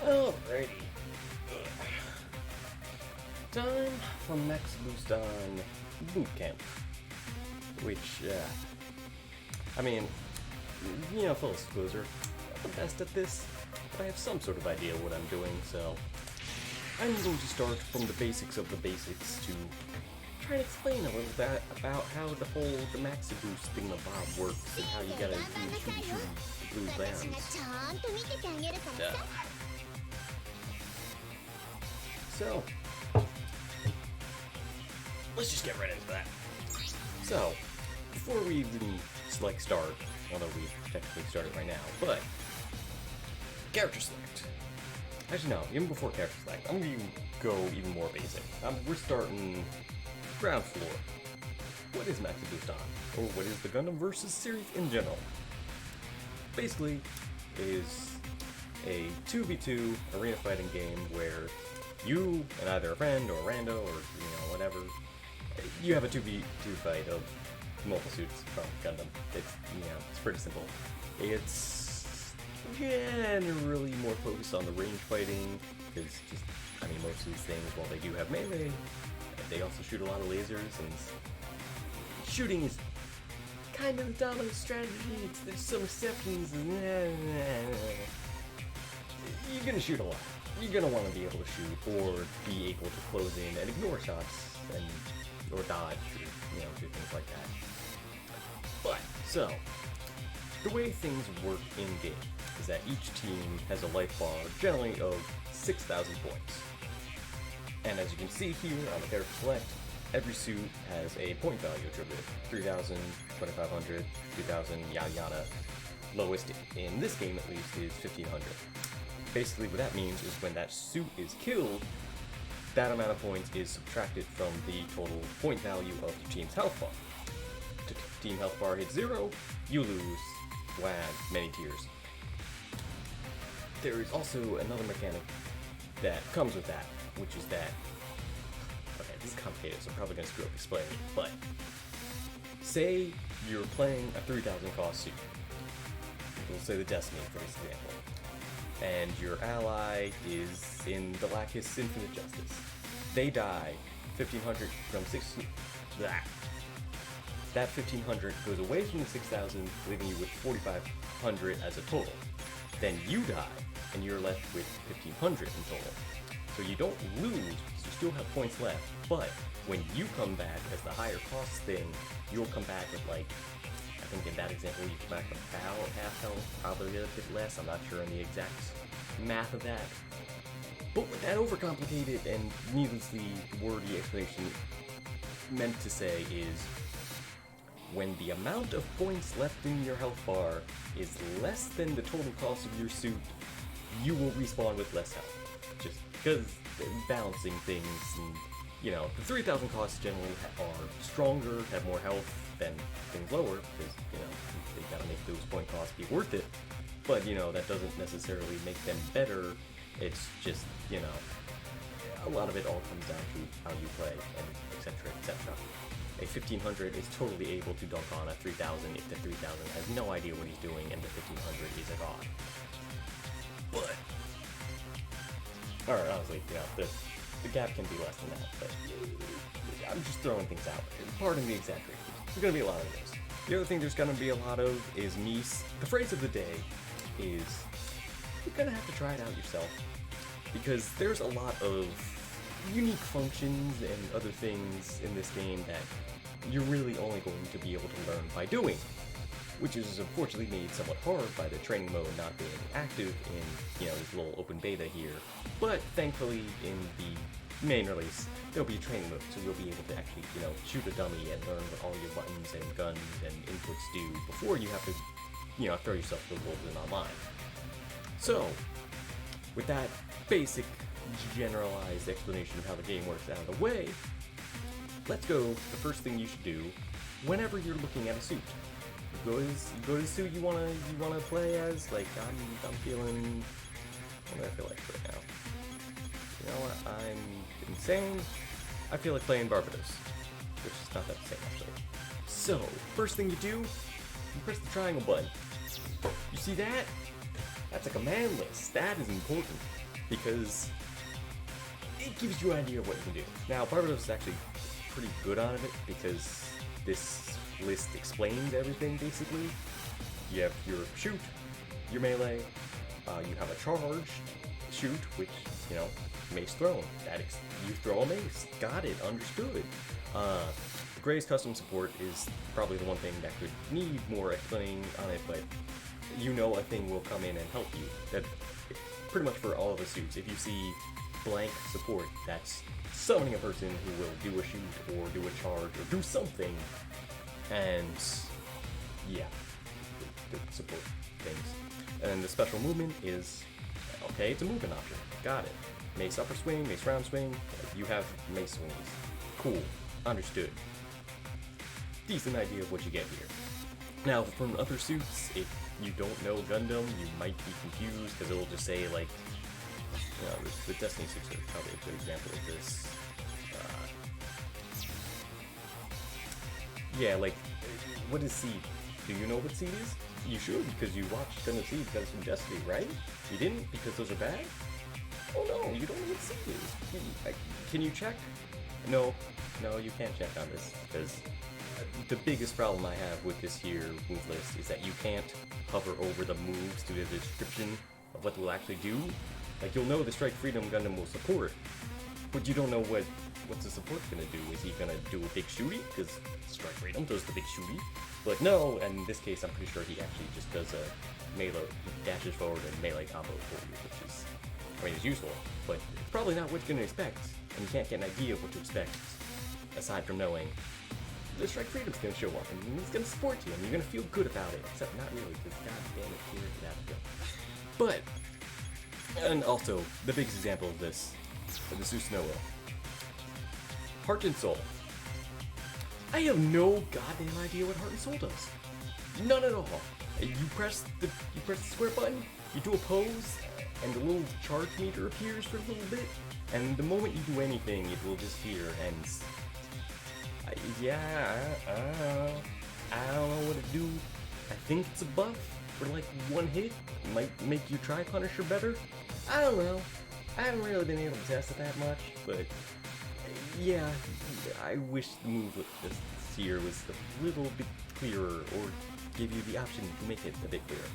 Alrighty. Time for Max Boost on Boot Camp. Which, I mean, full disclosure, not the best at this, but I have some sort of idea what I'm doing, so I'm going to start from the basics of the basics to try and explain a little bit about how the Maxi Boost thingamabob works and how you gotta do blue bands. So, let's just get right into that. So, before we even start, although we technically started right now, but character select. Actually, no, even before character select, I'm gonna go even more basic. We're starting ground floor. What is Maxi Boost on? Or what is the Gundam versus series in general? Basically, it is a 2v2 arena fighting game where you and either a friend or a rando or whatever, you have a 2v2 fight of multiple suits from Gundam. It's pretty simple. It's generally more focused on the range fighting because most of these things, while they do have melee, they also shoot a lot of lasers, and shooting is kind of the dominant strategy. There's some exceptions. You're gonna shoot a lot. You're gonna want to be able to shoot or be able to close in and ignore shots or dodge or do things like that. But so the way things work in game is that each team has a life bar generally of 6,000 points. And as you can see here on the character select, every suit has a point value attributed. 3,000, 2,500, 2,000, yada yada. Lowest in this game at least is 1,500. Basically what that means is when that suit is killed, that amount of points is subtracted from the total point value of the team's health bar. If team health bar hits 0, you lose, WAD, many tiers. There is also another mechanic that comes with that, which is that, okay, this is complicated, so I'm probably going to screw up explaining it, but say you're playing a 3,000 cost suit. We'll say the Destiny for this example. And your ally is in the Lacus Infinite Justice. They die 1,500 from 6. That 1,500 goes away from the 6,000, leaving you with 4,500 as a total. Then you die, and you're left with 1,500 in total. So you don't lose, because you still have points left, but when you come back as the higher cost thing, you'll come back with I think in that example you come back about half health, probably a bit less, I'm not sure on the exact math of that. But what that overcomplicated and needlessly wordy explanation meant to say is, when the amount of points left in your health bar is less than the total cost of your suit, you will respawn with less health. Just because balancing things, and the 3,000 costs generally are stronger, have more health than things lower, because they gotta make those point costs be worth it. But that doesn't necessarily make them better. It's just a lot of it all comes down to how you play, and etc. etc. A 1,500 is totally able to dunk on a 3,000 if the 3,000 has no idea what he's doing and the 1,500 is a god. But, alright, honestly, the gap can be less than that, but I'm just throwing things out. Pardon the exaggeration. There's gonna be a lot of those. The other thing there's gonna be a lot of is Mies. The phrase of the day is, you're gonna have to try it out yourself, because there's a lot of unique functions and other things in this game that you're really only going to be able to learn by doing, which is unfortunately made somewhat hard by the training mode not being active in this little open beta here. But thankfully in the main release there'll be a training mode, so you'll be able to actually shoot a dummy and learn what all your buttons and guns and inputs do before you have to throw yourself to the wolves in online. So with that basic generalized explanation of how the game works out of the way, let's go to the first thing you should do whenever you're looking at a suit. You go to the suit you wanna play as. I'm feeling, what do I feel like right now? You know what? I'm insane. I feel like playing Barbados, which is not that same actually. So first thing you do, you press the triangle button. You see that? That's a command list. That is important. because it gives you an idea of what you can do. Now, Barbados is actually pretty good on it because this list explains everything basically. You have your shoot, your melee, you have a charge, shoot, which, you know, mace thrown. You throw a mace. Got it, understood. The Gray's custom support is probably the one thing that could need more explaining on it, but you know a thing will come in and help you. That pretty much for all of the suits. If you see blank support, that's summoning a person who will do a shoot or do a charge or do something, and yeah, the support things. And the special movement is, okay, it's a movement option. Got it. Mace upper swing, mace round swing, you have mace swings. Cool, understood. Decent idea of what you get here. Now, from other suits, if you don't know Gundam, you might be confused because it'll just say, like, you know, the Destiny suits are probably a good example of this. Yeah, like, what is Seed? Do you know what Seed is? You should, because you watched Gundam Seed because it's from Destiny, right? You didn't because those are bad? Oh no, you don't know what Seed is. Can you check? No, you can't check on this, because the biggest problem I have with this here move list is that you can't hover over the moves to the description of what they'll actually do. Like, you'll know the Strike Freedom Gundam will support, but you don't know what's the support gonna do. Is he gonna do a big shooty? Because Strike Freedom does the big shooty. But no, and in this case, I'm pretty sure he actually just does a melee, he dashes forward and melee combo for you, which is, I mean, it's useful, but it's probably not what you're gonna expect, and you can't get an idea of what to expect, aside from knowing the Strike Freedom's gonna show up, and it's gonna support you, and you're gonna feel good about it, except not really, because god damn it, here, get out of here. But, and also, the biggest example of this, the Susanoo. Heart and Soul. I have no goddamn idea what Heart and Soul does. None at all. You press the square button, you do a pose, and the little charge meter appears for a little bit, and the moment you do anything, it will disappear, and I don't know what to do. I think it's a buff for like one hit. It might make your Tri-Punisher better. I don't know. I haven't really been able to test it that much, but yeah, I wish the move this year was a little bit clearer, or give you the option to make it a bit clearer.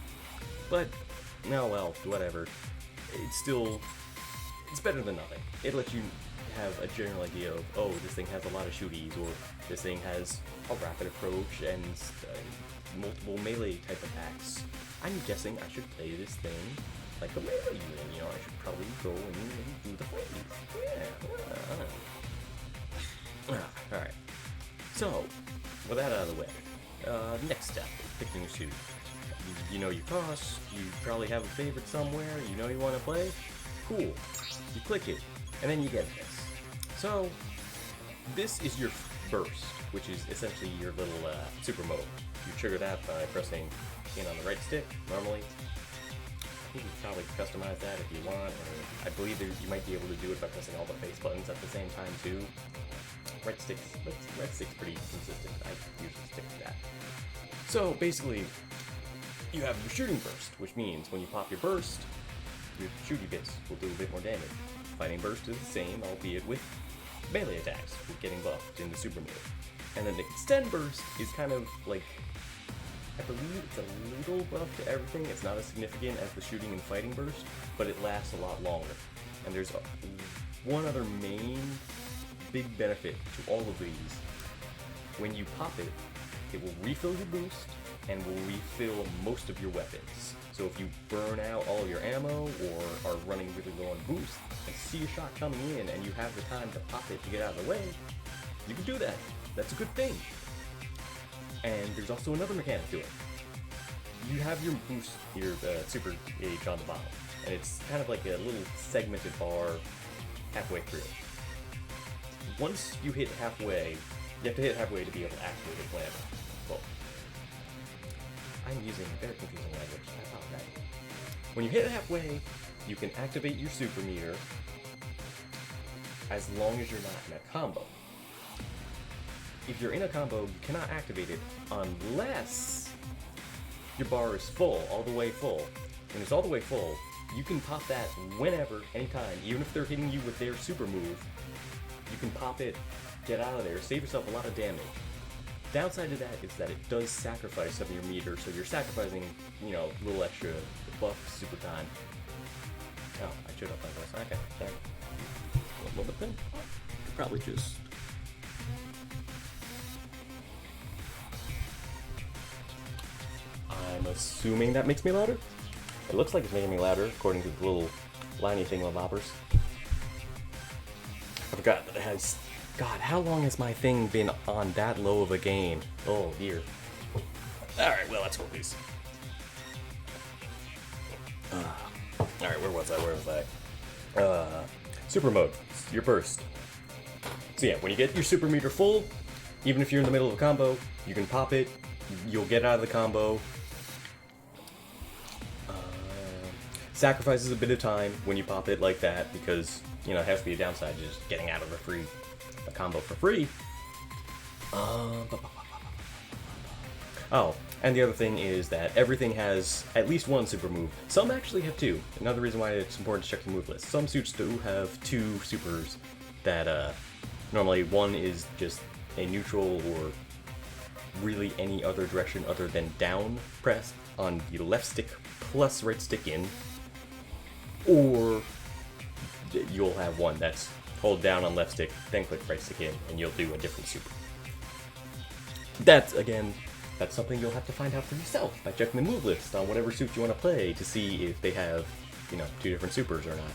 But, no, well, whatever. It's better than nothing. It lets you have a general idea of, oh, this thing has a lot of shooties, or this thing has a rapid approach and multiple melee type attacks. I'm guessing I should play this thing like a melee unit, you know, I should probably go and do the fighting. Yeah. Alright. So, with that out of the way, next step, picking your suit. You know your cost, you probably have a favorite somewhere, you know you want to play. Cool. You click it, and then you get this. So, this is your burst, which is essentially your little super mode. You trigger that by pressing in on the right stick, normally. I think you can probably customize that if you want, or I believe you might be able to do it by pressing all the face buttons at the same time too. Right stick's pretty consistent. I usually stick with that. So basically, you have your shooting burst, which means when you pop your burst, your shooty bits will do a bit more damage. Fighting burst is the same, albeit with melee attacks, with getting buffed in the super mode. And then the extend burst is kind of like, I believe it's a little buff to everything. It's not as significant as the shooting and fighting burst, but it lasts a lot longer. And there's one other main big benefit to all of these. When you pop it, it will refill your boost and will refill most of your weapons. So if you burn out all your ammo or are running really low on boost and see a shot coming in and you have the time to pop it to get out of the way, you can do that. That's a good thing. And there's also another mechanic to it. You have your boost, your super gauge on the bottom, and it's kind of like a little segmented bar halfway through. Once you hit halfway, you have to hit halfway to be able to activate it whenever. Well, I'm using very confusing language, I apologize. When you hit halfway, you can activate your super meter as long as you're not in a combo. If you're in a combo, you cannot activate it unless your bar is full, all the way full. When it's all the way full, You can pop that whenever, anytime, even if they're hitting you with their super move. You can pop it, get out of there, save yourself a lot of damage. Downside to that is that it does sacrifice some of your meter, so you're sacrificing, you know, a little extra buff super time. Oh, I should have done this. Okay, sorry. A little bit then. Could probably just. I'm assuming that makes me louder. It looks like it's making me louder, according to the little liney thingamabobbers. I forgot that it has. God, how long has my thing been on that low of a gain? Oh dear. Alright, well, that's cool, please. Alright, where was I? Super mode. Your burst. So yeah, when you get your super meter full, even if you're in the middle of a combo, you can pop it, you'll get out of the combo. Sacrifices a bit of time when you pop it like that, because, you know, it has to be a downside to just getting out of a combo for free. Oh, and the other thing is that everything has at least one super move. Some actually have two. Another reason why it's important to check the move list. Some suits do have two supers that, normally one is just a neutral or really any other direction other than down press on the left stick plus right stick in. Or you'll have one that's hold down on left stick, then click right stick in, and you'll do a different super. That's something you'll have to find out for yourself by checking the move list on whatever suit you want to play to see if they have, you know, two different supers or not.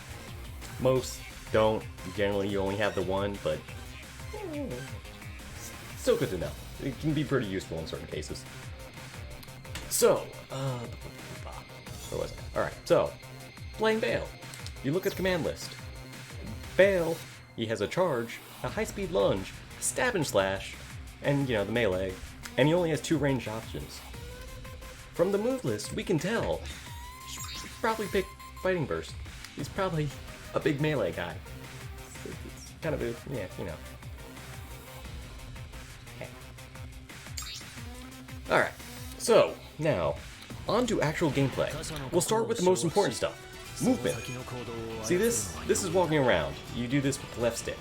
Most don't. Generally, you only have the one, but still good to know. It can be pretty useful in certain cases. So, where was I? Alright, so, playing Bale. You look at the command list. Bale, he has a charge, a high-speed lunge, stab and slash, and, you know, the melee, and he only has two ranged options. From the move list, we can tell he'd probably pick Fighting Burst. He's probably a big melee guy. It's kind of a, yeah, you know. Alright, so, now, on to actual gameplay. We'll start with the most important stuff. Movement. See this? This is walking around. You do this with the left stick.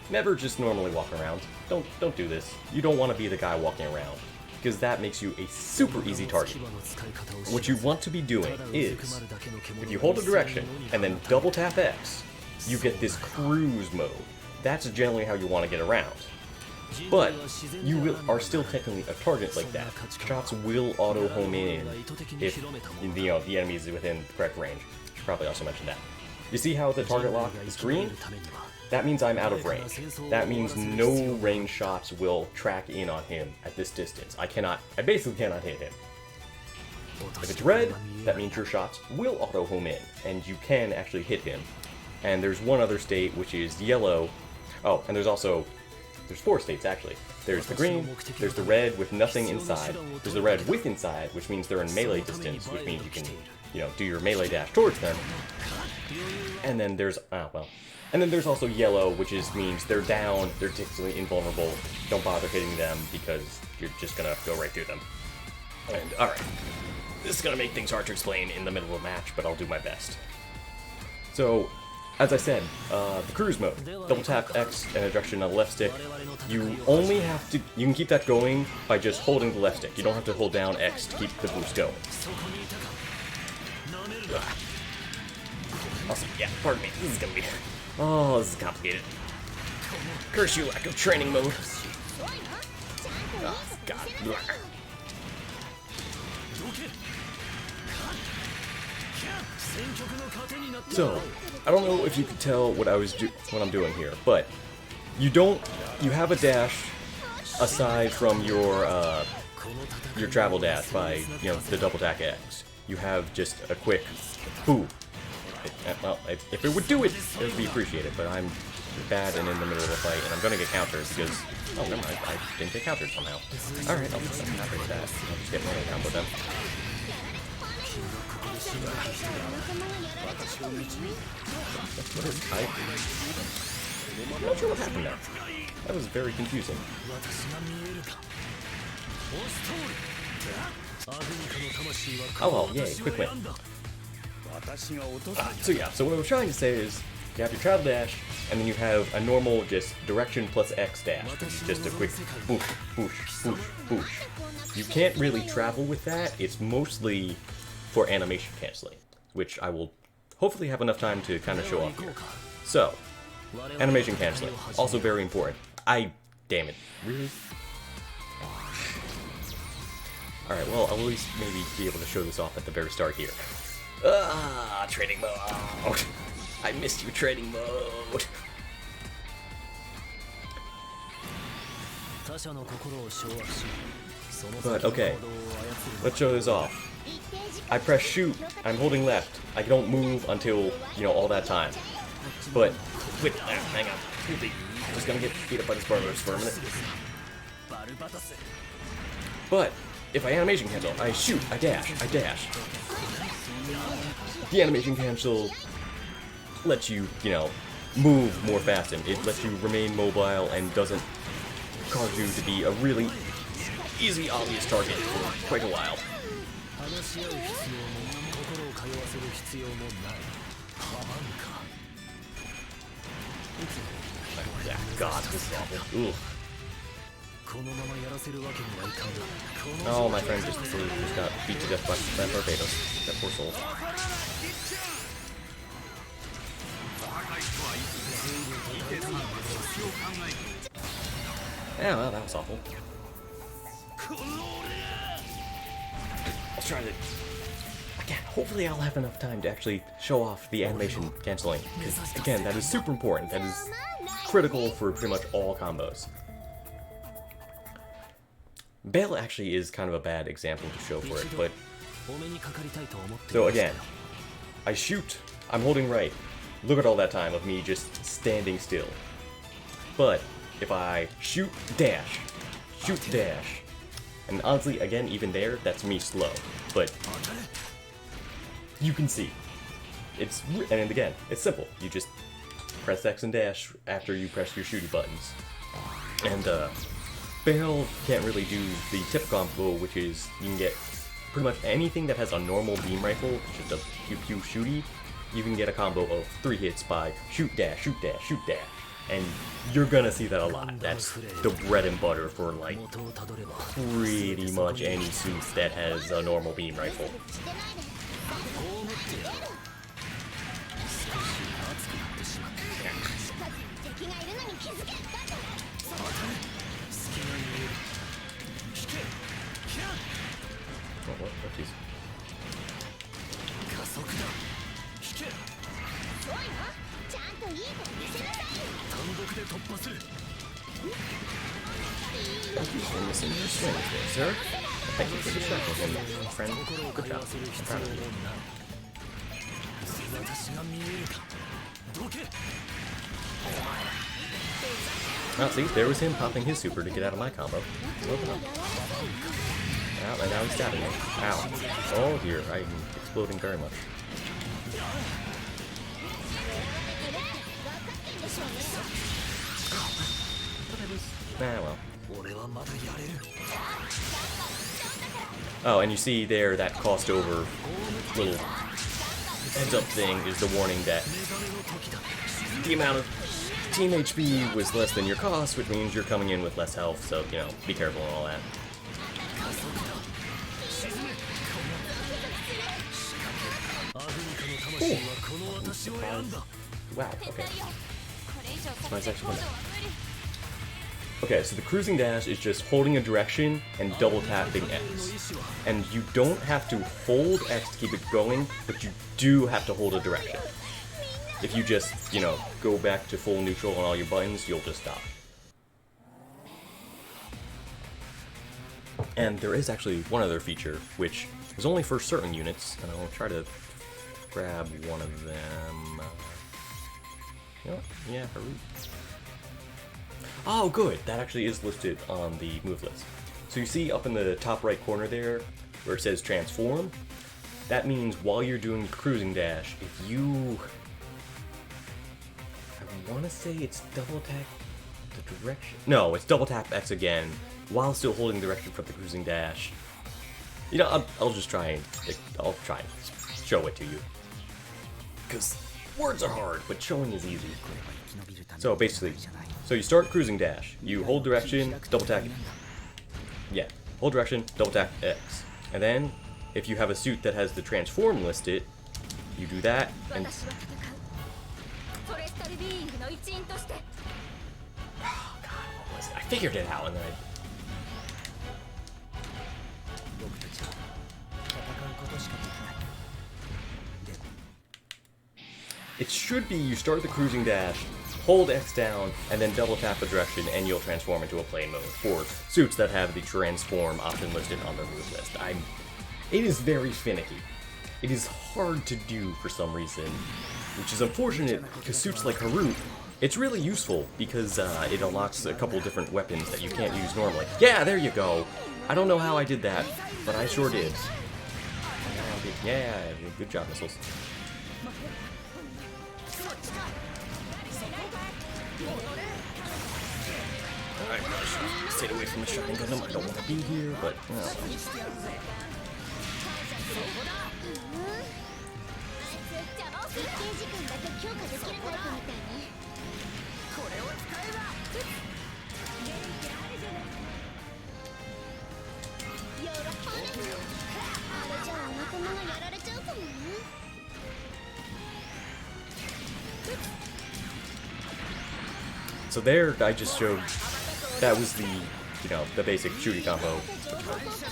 Never just normally walk around. Don't do this. You don't want to be the guy walking around, because that makes you a super easy target. What you want to be doing is, if you hold a direction and then double tap X, you get this cruise mode. That's generally how you want to get around. But you are still technically a target like that. Shots will auto home in if, you know, the enemy is within the correct range. Should probably also mention that. You see how the target lock is green? That means I'm out of range. That means no range shots will track in on him at this distance. I basically cannot hit him. If it's red, that means your shots will auto home in, and you can actually hit him. And there's one other state, which is yellow. Oh, and there's four states actually. There's the green, there's the red with nothing inside, there's the red with inside, which means they're in melee distance, which means you can, you know, do your melee dash towards them. And then there's, and then there's also yellow, which means they're down, they're technically invulnerable, don't bother hitting them because you're just gonna go right through them. And alright, this is gonna make things hard to explain in the middle of a match, but I'll do my best. So, as I said, the cruise mode, double tap X and a direction on the left stick. You only have to, you can keep that going by just holding the left stick. You don't have to hold down X to keep the boost going. Awesome, yeah, pardon me, this is gonna be, oh, this is complicated. Curse you, lack of training mode. Oh, God. So, I don't know if you could tell what I'm doing here, but you have a dash aside from your travel dash by, you know, the double tap X. You have just a quick boom. Well, if it would do it, it would be appreciated, but I'm bad and in the middle of a fight, and I'm gonna get countered because, oh, never mind, I didn't get countered somehow. Alright, I'll just counter that. I'll just get my combo then. I'm not sure what happened there. That was very confusing. Oh well, yay, quick win. So yeah, so what I was trying to say is, you have your travel dash, and then you have a normal just direction plus X dash, which is just a quick boosh, boosh, boosh, boosh. You can't really travel with that, it's mostly for animation canceling, which I will hopefully have enough time to kind of show off here. So, animation canceling, also very important. Damn it, really? Alright, well, I'll at least maybe be able to show this off at the very start here. Training mode! I missed you, training mode! But, okay, let's show this off. I press shoot, I'm holding left. I don't move until, you know, all that time. But, wait, hang on. I'm just gonna get beat up by this barbers for a minute. But, if I animation cancel, I shoot, I dash. The animation cancel lets you, you know, move more fast, and it lets you remain mobile and doesn't cause you to be a really easy, obvious target for quite a while. God, this is awful. Ooh. Oh, my friend just got beat to death by Barbados. That poor soul. Yeah, well, that was awful. Let's try to... Again, hopefully I'll have enough time to actually show off the animation canceling. Because, again, that is super important. That is critical for pretty much all combos. Bale actually is kind of a bad example to show for it, but... So again, I shoot, I'm holding right. Look at all that time of me just standing still. But, if I shoot, dash, and honestly, again, even there, that's me slow. But, you can see. And again, it's simple. You just press X and dash after you press your shooty buttons. And, Bale can't really do the tip combo, which is you can get pretty much anything that has a normal beam rifle, just a pew-pew shooty. You can get a combo of 3 hits by shoot dash, shoot dash, shoot dash. And you're gonna see that a lot. That's the bread and butter for, like, pretty much any suit that has a normal beam rifle. Oh, what? Oh, jeez. Thank you for missing your swing there, sir. Thank you for distracting him, friend. Good job. I'm proud of you. Oh, see, there was him popping his super to get out of my combo. Ow, and now he's stabbing me. Ow. Oh dear, I'm exploding very much. Ah, well. Oh, and you see there that cost over little heads up thing is the warning that the amount of team HP was less than your cost, which means you're coming in with less health, so, you know, be careful and all that. Ooh. Wow, okay. Nice extra. Okay, so the cruising dash is just holding a direction and double tapping X. And you don't have to hold X to keep it going, but you do have to hold a direction. If you just, you know, go back to full neutral on all your buttons, you'll just stop. And there is actually one other feature, which is only for certain units, and I'll try to grab one of them. You know what? Yeah, hurry. Oh, good! That actually is listed on the move list. So you see up in the top right corner there, where it says transform? That means while you're doing the cruising dash, if you... I want to say it's double tap the direction... No, it's double tap X again, while still holding direction from the cruising dash. You know, I'll just try and... I'll try and show it to you. because words are hard, but showing is easy. So basically, you start cruising dash, you hold direction, double tap, hold direction, double tap X. And then, if you have a suit that has the transform listed, you do that, and... Oh god, what was it? I figured it out, and then It should be you start the cruising dash, hold X down, and then double tap the direction, and you'll transform into a plane mode for suits that have the transform option listed on their move list. It is very finicky. It is hard to do for some reason, which is unfortunate because suits like Haru, it's really useful because it unlocks a couple different weapons that you can't use normally. Yeah, there you go. I don't know how I did that, but I sure did. Yeah, good job, missiles. Alright, stay away from the shotgun Gundam. I don't want to be here, but well. So there, I just showed, that was the, the basic shooting combo.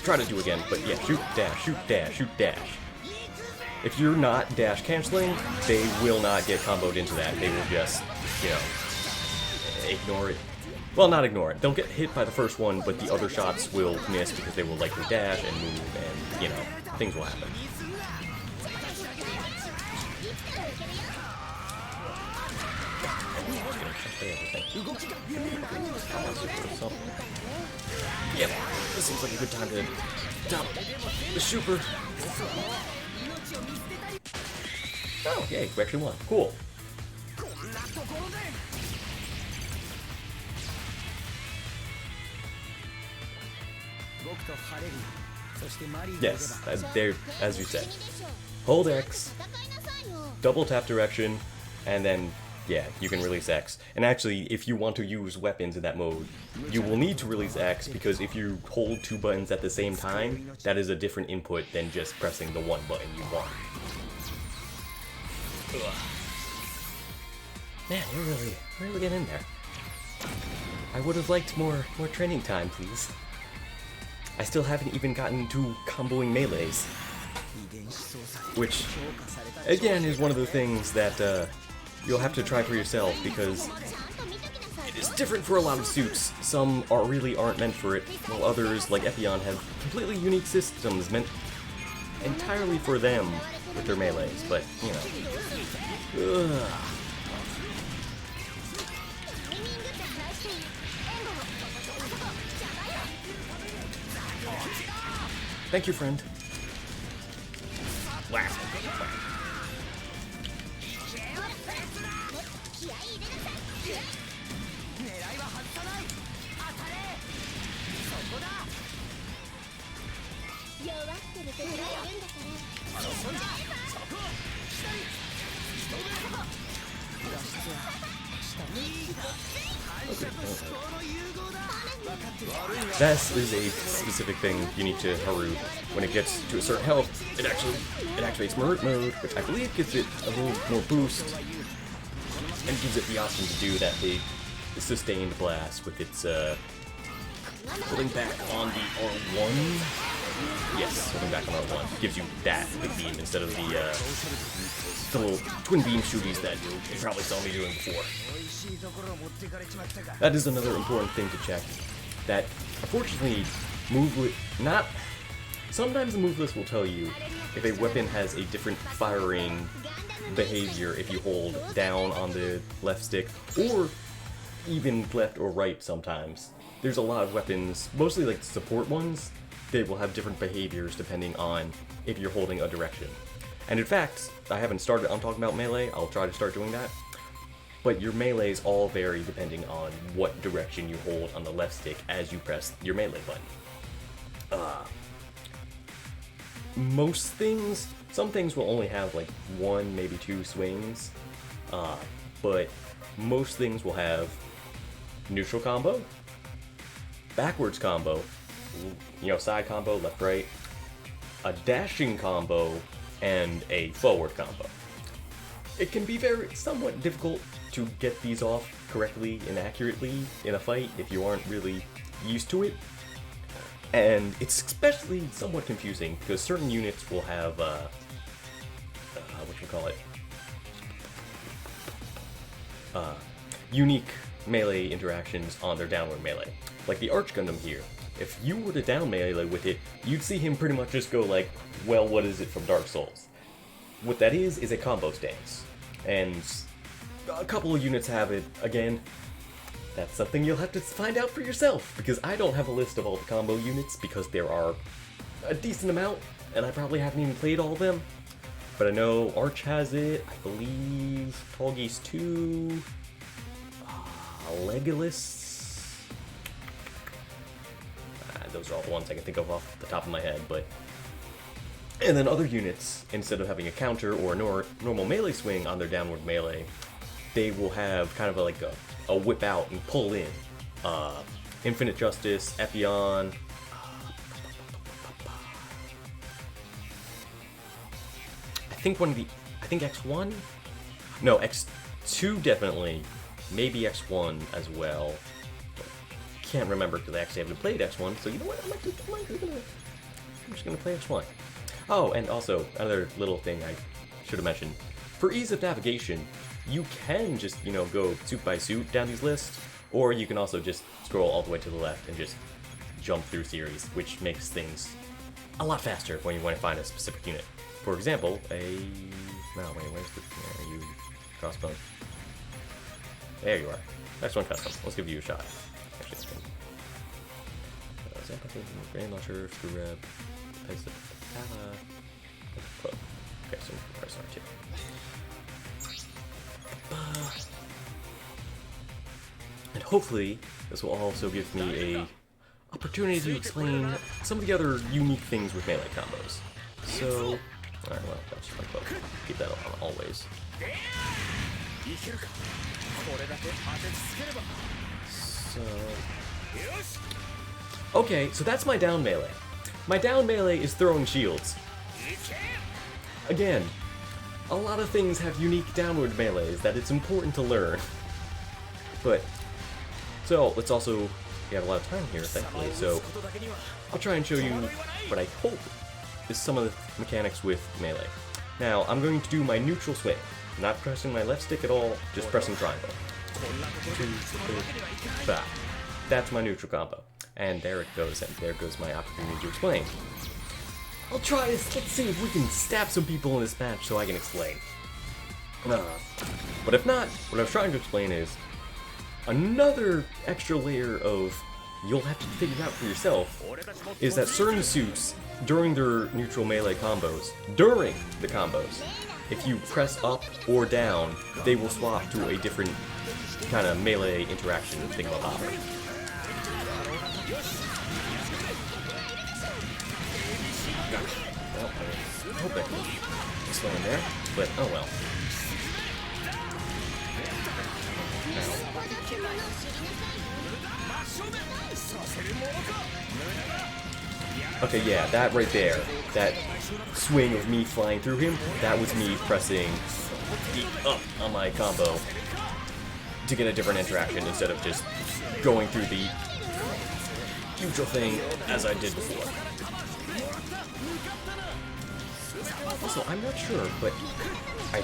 Try to do again, but yeah, shoot, dash, shoot, dash, shoot, dash. If you're not dash canceling, they will not get comboed into that. They will just, ignore it. Well, not ignore it. They'll get hit by the first one, but the other shots will miss because they will likely dash and move, and, things will happen. Yep, this seems like a good time to dump the super. Oh, yay, we actually won. Cool. Yes, there, as you said. Hold X, double tap direction, and then, yeah, you can release X. And actually, if you want to use weapons in that mode, you will need to release X, because if you hold two buttons at the same time, that is a different input than just pressing the one button you want. Ugh. Man, you're really getting in there. I would have liked more training time, please. I still haven't even gotten to comboing melees. Which, again, is one of the things that you'll have to try for yourself, because it is different for a lot of suits. Some really aren't meant for it, while others, like Epion, have completely unique systems meant entirely for them with their melees, but, Ugh. Thank you, friend. Wow. That is a specific thing unique to Haru. When it gets to a certain health, it activates Merit mode, which I believe gives it a little more boost, and gives it the option to do that big sustained blast with its pulling back on the R1. Yes, pulling back on R1 gives you that big beam instead of the little twin beam shooties that you probably saw me doing before. That is another important thing to check. That, unfortunately, sometimes the move list will tell you if a weapon has a different firing behavior if you hold down on the left stick, or even left or right sometimes. There's a lot of weapons, mostly like the support ones, they will have different behaviors depending on if you're holding a direction. And in fact, I haven't started on talking about melee, I'll try to start doing that. But your melees all vary depending on what direction you hold on the left stick as you press your melee button. Most things, Some things will only have like 1, maybe 2 swings, but most things will have neutral combo, backwards combo, side combo, left, right, a dashing combo, and a forward combo. It can be somewhat difficult to get these off correctly and accurately in a fight if you aren't really used to it. And it's especially somewhat confusing because certain units will have, unique melee interactions on their downward melee. Like the Arch Gundam here. If you were to down melee with it, you'd see him pretty much just go like, well, what is it from Dark Souls? What that is a combo stance. And a couple of units have it. Again, that's something you'll have to find out for yourself, because I don't have a list of all the combo units, because there are a decent amount, and I probably haven't even played all of them. But I know Arch has it, I believe Tallgeese 2, Legolas. Those are all the ones I can think of off the top of my head, but... And then other units, instead of having a counter or a normal melee swing on their downward melee, they will have kind of like a whip out and pull in. Infinite Justice, Epyon. I think X1? No, X2 definitely. Maybe X1 as well. Can't remember because I actually haven't played X1, so you know what? I'm just gonna play X1. Oh, and also, another little thing I should have mentioned. For ease of navigation, you can just, go suit by suit down these lists, or you can also just scroll all the way to the left and just jump through series, which makes things a lot faster when you want to find a specific unit. For example, where's you crossbow? There you are. Next one, custom. Let's give you a shot. Actually, it's good. Grand launcher, screw rep, okay, so press R2. And hopefully, this will also give me a opportunity to explain some of the other unique things with melee combos. So, alright, well, that's just my cloak. Keep that on always. So... Okay, so that's my down melee. My down melee is throwing shields. Again, a lot of things have unique downward melees that it's important to learn. But, so, let's also, we have a lot of time here, thankfully, so I'll try and show you what I hope is some of the mechanics with melee. Now, I'm going to do my neutral swing, not pressing my left stick at all, just pressing triangle. 2, 3, 5. That's my neutral combo. And there it goes, and there goes my opportunity to explain. I'll try this, let's see if we can stab some people in this match so I can explain. But if not, what I was trying to explain is another extra layer of you'll have to figure out for yourself is that certain suits, during their neutral melee combos, during the combos, if you press up or down, they will swap to a different kind of melee interaction thingamabobber. Well, I hope I can explain there, but oh well. Okay, yeah, that right there, that swing of me flying through him, that was me pressing the up on my combo to get a different interaction instead of just going through the neutral thing as I did before. Also, I'm not sure, but I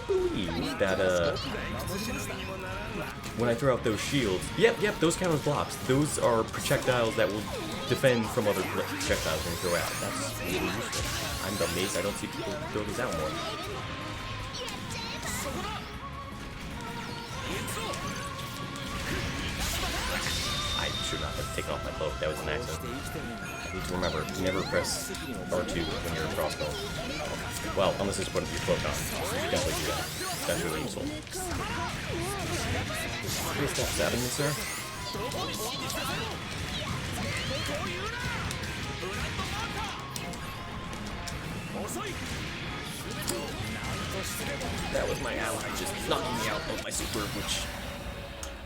believe that, when I throw out those shields, yep, those count as blocks. Those are projectiles that will defend from other projectiles when you throw out. That's really useful. I'm amazed I don't see people throw these out more. I should not have taken off my cloak. That was an accident. I need to remember, never press R2 when you're in crossbow. Well, unless it's putting your cloak on. You definitely do that. That's really useful. Please stop stabbing me, sir. That was my ally just knocking me out of my super, which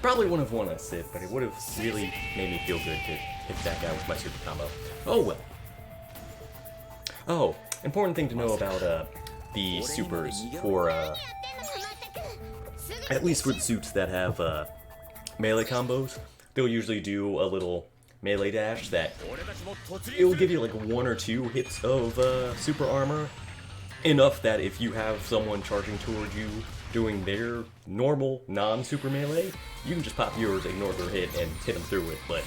probably wouldn't have won a sit, but it would have really made me feel good to hit that guy with my super combo. Oh well. Oh, important thing to know about the supers for at least for the suits that have melee combos, they'll usually do a little melee dash that it will give you like 1 or 2 hits of super armor, enough that if you have someone charging toward you doing their normal non-super melee, you can just pop yours, ignore their hit, and hit them through it. But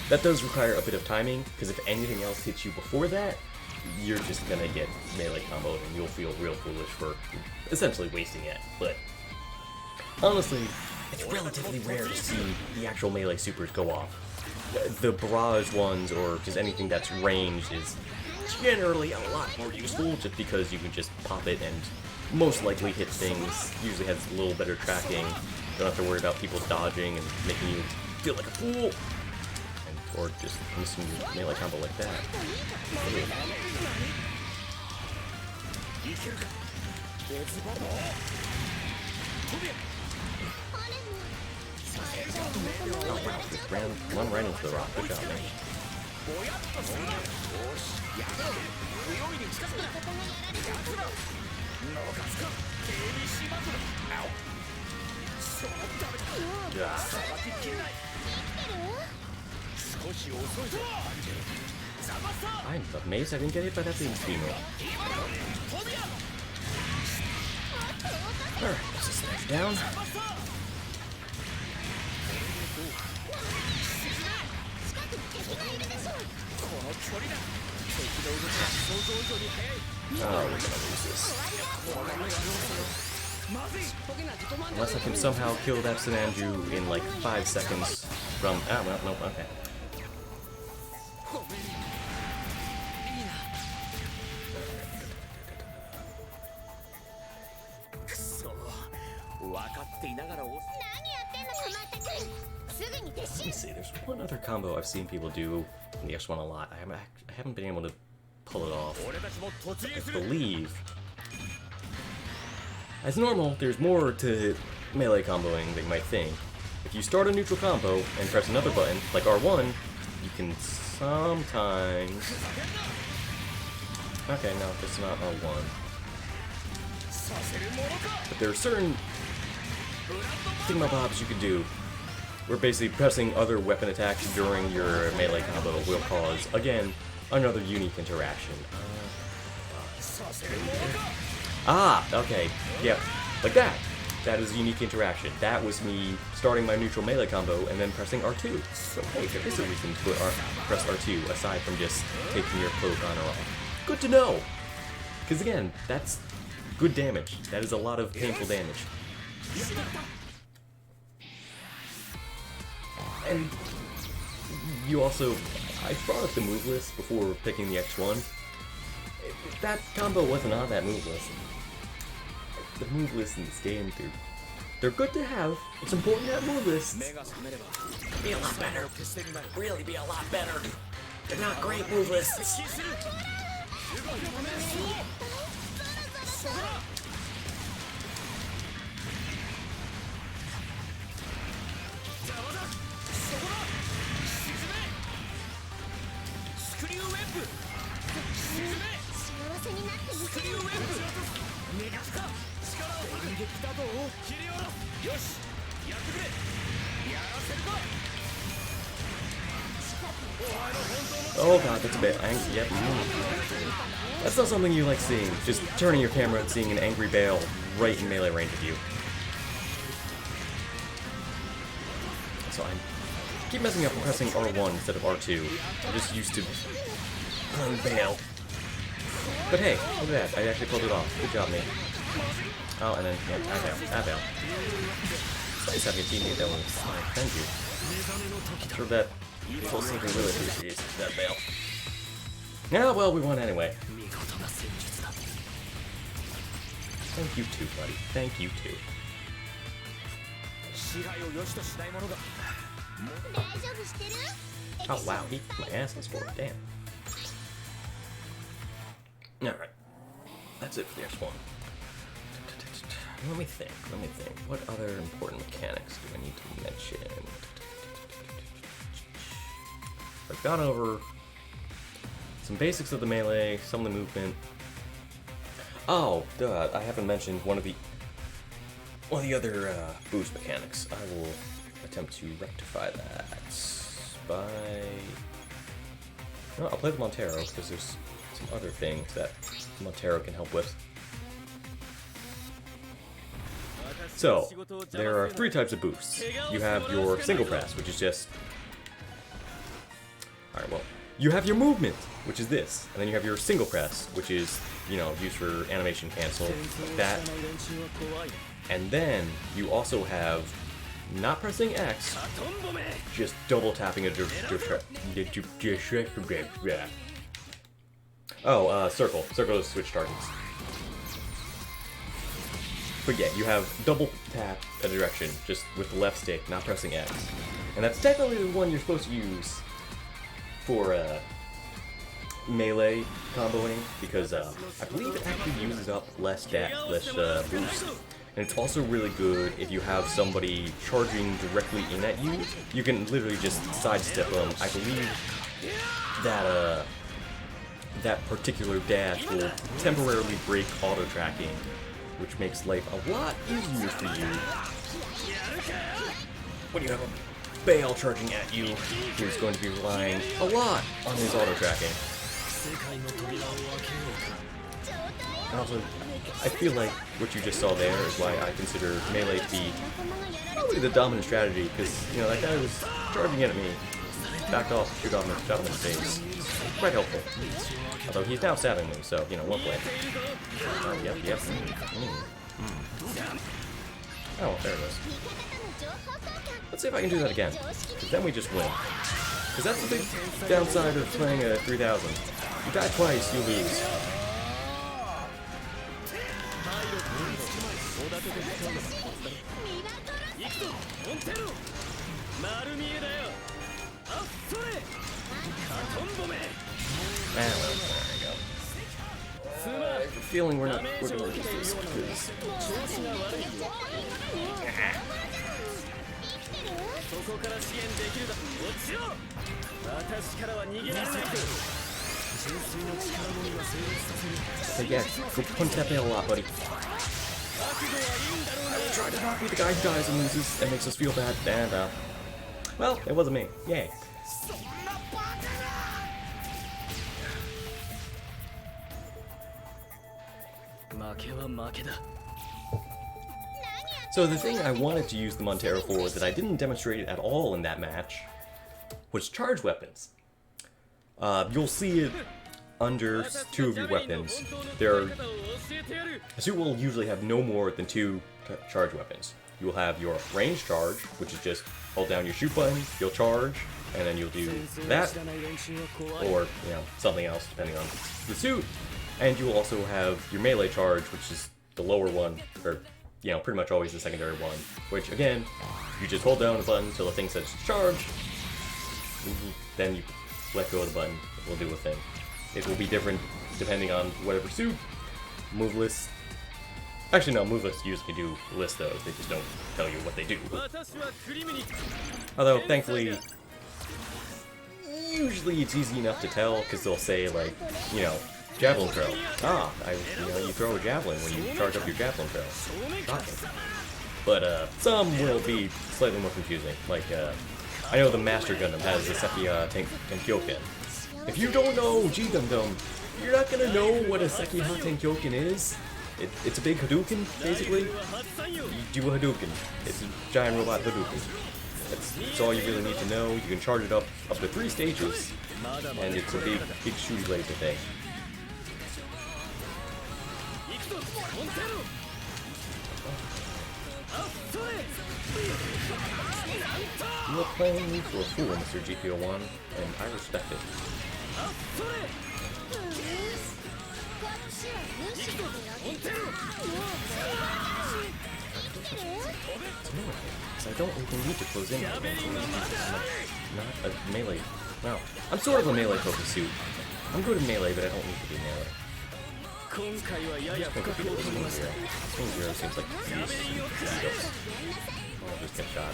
that does require a bit of timing, because if anything else hits you before that, you're just gonna get melee comboed and you'll feel real foolish for essentially wasting it. But honestly, it's relatively rare to see the actual melee supers go off. The barrage ones, or just anything that's ranged, is generally a lot more useful, just because you can just pop it and most likely hit things. Usually has a little better tracking. You don't have to worry about people dodging and making you feel like a fool. Or just missing your melee combo like that. Oh wow, just run right into the rock. Good job, man. I'm amazed I didn't get hit by that beam steamer. Alright, let's just smash down. Oh, we're gonna lose this. Unless I can somehow kill that St. Andrew in like 5 seconds from... Ah, well, nope, okay. Let me see, there's one other combo I've seen people do in the X1 a lot. I haven't been able to pull it off. I believe, as normal, there's more to melee comboing than you might think. If you start a neutral combo and press another button, like R1, you can sometimes... Okay, no, it's not R1. But there are certain thingamabobs you can do, where basically pressing other weapon attacks during your melee combo will cause, again, another unique interaction. Ah, okay, yep, like that. That is a unique interaction. That was me starting my neutral melee combo and then pressing R2. So hey, there is a reason to press R2 aside from just taking your cloak on or off. Good to know! Because again, that's good damage. That is a lot of painful damage. And you also, I brought up the move list before picking the X1. That combo wasn't on that move list. The move lists in this game, dude, they're good to have. It's important to have move lists. Be a lot better. Really be a lot better. They're not great move lists. Oh god, that's a bit angry. Yep. That's not something you like seeing. Just turning your camera and seeing an angry Bale right in melee range of you. So I keep messing up and pressing R1 instead of R2. I'm just used to playing Bale. But hey, look at that. I actually pulled it off. Good job, mate. Oh, and then, yeah, I failed. It's nice having a teammate that will slide. Thank you. I'm sure that full sinker really appreciates that bail. Yeah, well, we won anyway. Thank you too, buddy. Thank you too. Oh wow, he kicked my ass in sport. Damn. Alright. that's it for the X1. Let me think. What other important mechanics do I need to mention? I've gone over some basics of the melee, some of the movement. Oh, duh, I haven't mentioned one of the other boost mechanics. I will attempt to rectify that by... No, I'll play the Montero, because there's some other things that Montero can help with. So, there are 3 types of boosts. You have your single press, which is just... Alright, well, you have your movement, which is this. And then you have your single press, which is, you know, used for animation cancel, like that. And then you also have not pressing X, just double tapping a circle. Circle is switch targets. But yeah, you have double tap a direction, just with the left stick, not pressing X. And that's technically the one you're supposed to use for melee comboing, because I believe it actually uses up less boost. And it's also really good if you have somebody charging directly in at you. You can literally just sidestep them. I believe that that particular dash will temporarily break auto tracking, which makes life a lot easier for you when you have a Bale charging at you, who's going to be relying a lot on his auto tracking. And also, I feel like what you just saw there is why I consider melee to be probably the dominant strategy, because, you know, that guy was charging in at me, backed off, shot him in the face. Quite helpful. Although he's now stabbing me, so, you know, one play. Oh, yep. Oh, there it is. Let's see if I can do that again, because then we just win. Because that's the big downside of playing a 3000. You die twice, you lose. There we go. I have a feeling we're gonna lose this because... So yeah, go punch that Bale a lot, buddy. Try to not be the guy who dies and loses and makes us feel bad, and well, it wasn't me. Yay. So the thing I wanted to use the Montero for that I didn't demonstrate at all in that match was charge weapons. You'll see it under 2 of your weapons. A suit will usually have no more than 2 charge weapons. You will have your range charge, which is just hold down your shoot button, you'll charge, and then you'll do that, or, you know, something else depending on the suit. And you will also have your melee charge, which is the lower one, or, you know, pretty much always the secondary one, which, again, you just hold down the button until the thing says charge, then you let go of the button, it will do a thing. It will be different depending on whatever suit. Moveless. Actually, no, moveless usually do list those, they just don't tell you what they do. Although, thankfully, usually it's easy enough to tell, because they'll say, like, you know, javelin throw. You throw a javelin when you charge up your javelin throw. Shocking. But, some will be slightly more confusing. Like, I know the Master Gundam has the Sekiha Tenkyoken. If you don't know G-Gundam, you're not gonna know what a Sekiha Tenkyoken is. It's a big Hadouken, basically. You do a Hadouken. It's a giant robot Hadouken. That's all you really need to know. You can charge it up to 3 stages, and it's a big shooty laser thing. You are playing me for a fool, Mr. GP01, and I respect it. I don't even need to close in again. Not a melee. Wow. I'm sort of a melee focused suit. I'm good at melee, but I don't need to be melee. Swing Zero seems like I'll just get shot.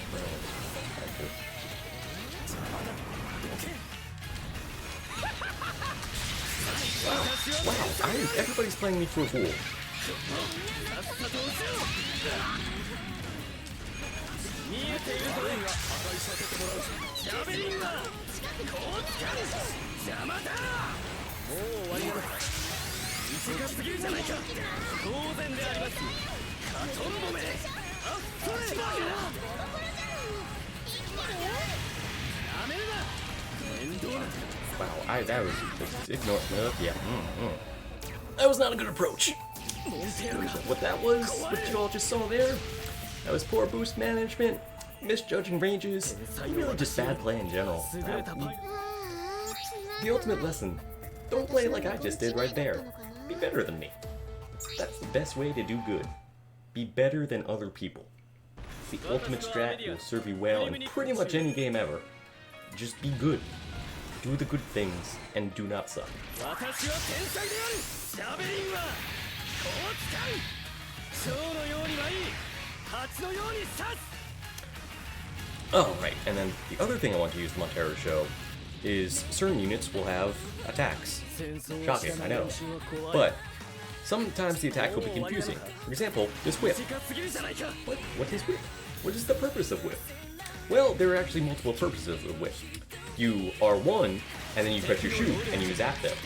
Wow, everybody's playing me for a fool. Wow, that was just ignore. Yeah. That was not a good approach. What that was, what you all just saw there, that was poor boost management, misjudging ranges, really just bad play in general. The ultimate lesson, don't play like I just did right there. Be better than me. That's the best way to do good. Be better than other people. The ultimate strat will serve you well in pretty much any game ever. Just be good. Do the good things, and do not suck. Oh, right, and then the other thing I want to use the Montero to show is certain units will have attacks. Shocking, I know. But sometimes the attack will be confusing. For example, this whip. What is whip? What is the purpose of whip? Well, there are actually multiple purposes of whip. You R1, and then you press your shoot, and you zap them.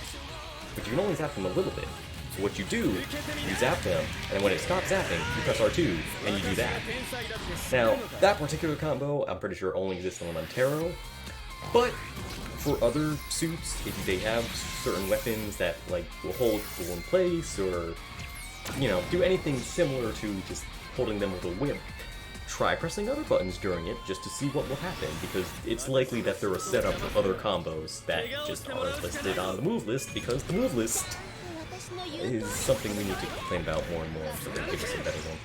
But you can only zap them a little bit. So what you do, you zap them, and then when it stops zapping, you press R2, and you do that. Now, that particular combo, I'm pretty sure only exists on Montero, but for other suits, if they have certain weapons that, like, will hold people in place, or, you know, do anything similar to just holding them with a whip, try pressing other buttons during it just to see what will happen, because it's likely that there are set up for other combos that just aren't listed on the move list, because the move list is something we need to complain about more and more, so they give us a better one.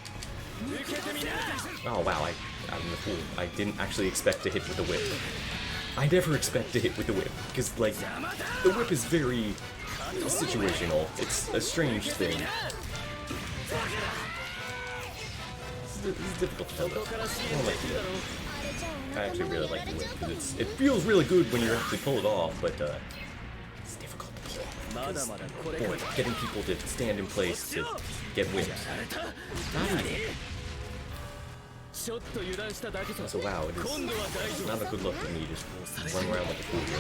Oh wow, I'm the fool. I didn't actually expect to hit with the whip. I never expect to hit with the whip, because, like, the whip is very situational. It's a strange thing. It's difficult to tell though. I don't like the whip. I actually really like the whip, because it feels really good when you actually pull it off, but it's difficult to pull. Boy, getting people to stand in place to get whipped. Not easy. So wow, it is not a good look for me just run around like a fool here.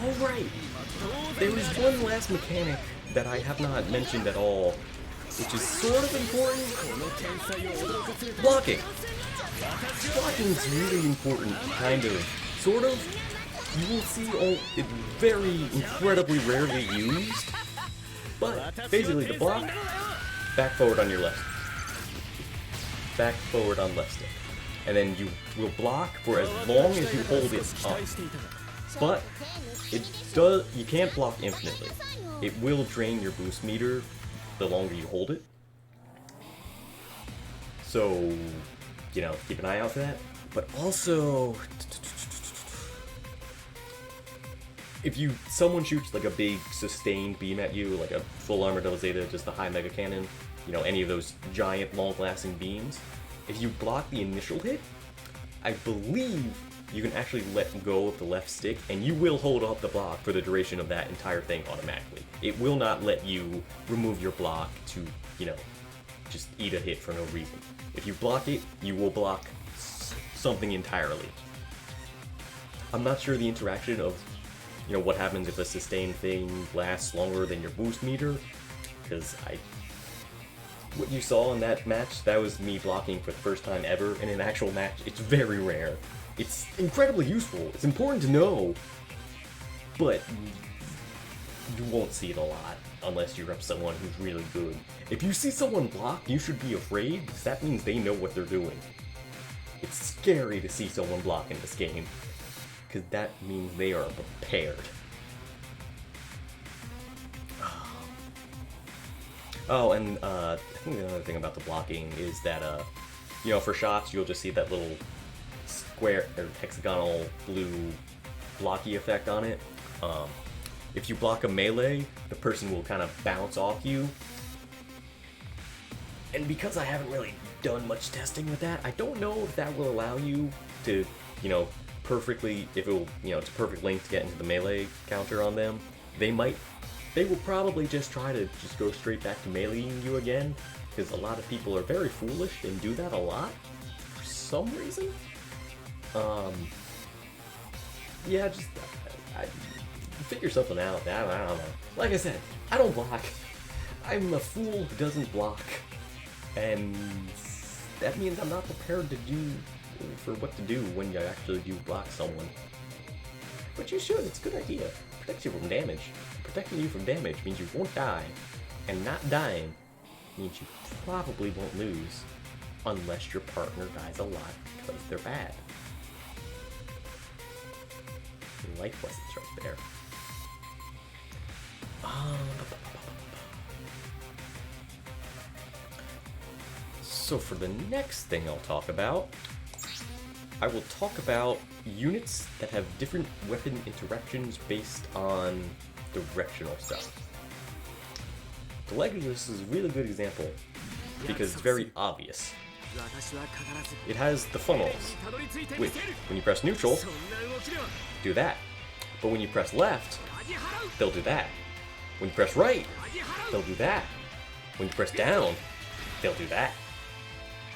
Alright, there is one last mechanic that I have not mentioned at all, which is sort of important. Blocking. Blocking is really important, kind of, sort of. You will see it very incredibly rarely used, but basically the block, back forward on your left. Back forward on left stick. And then you will block for as long as you hold it up. But you can't block infinitely. It will drain your boost meter the longer you hold it. So, you know, keep an eye out for that. But also, if someone shoots like a big sustained beam at you, like a full armor double zeta, just a high mega cannon, you know, any of those giant long-lasting beams, if you block the initial hit, I believe you can actually let go of the left stick, and you will hold up the block for the duration of that entire thing automatically. It will not let you remove your block to, you know, just eat a hit for no reason. If you block it, you will block something entirely. I'm not sure the interaction of, you know, what happens if a sustained thing lasts longer than your boost meter, because what you saw in that match, that was me blocking for the first time ever in an actual match. It's very rare. It's incredibly useful. It's important to know, but you won't see it a lot unless you're up someone who's really good. If you see someone block, you should be afraid, because that means they know what they're doing. It's scary to see someone block in this game, because that means they are prepared. Oh, and I think the other thing about the blocking is that, you know, for shots, you'll just see that little square or hexagonal blue blocky effect on it. If you block a melee, the person will kind of bounce off you. And because I haven't really done much testing with that, I don't know if that will allow you to, you know, perfectly, if it will, you know, it's a perfect length to get into the melee counter on them. They will probably just try to just go straight back to meleeing you again, because a lot of people are very foolish and do that a lot for some reason. Yeah, just figure something out. I don't know. Like I said, I don't block. I'm a fool who doesn't block, and that means I'm not prepared to do for what to do when you actually do block someone. But you should. It's a good idea. Protects you from damage. Protecting you from damage means you won't die, and not dying means you probably won't lose, unless your partner dies a lot because they're bad. Life lessons right there. So for the next thing I'll talk about, I will talk about units that have different weapon interactions based on directional stuff. The Legolas is a really good example because it's very obvious. It has the funnels, which, when you press neutral, do that. But when you press left, they'll do that. When you press right, they'll do that. When you press down, they'll do that.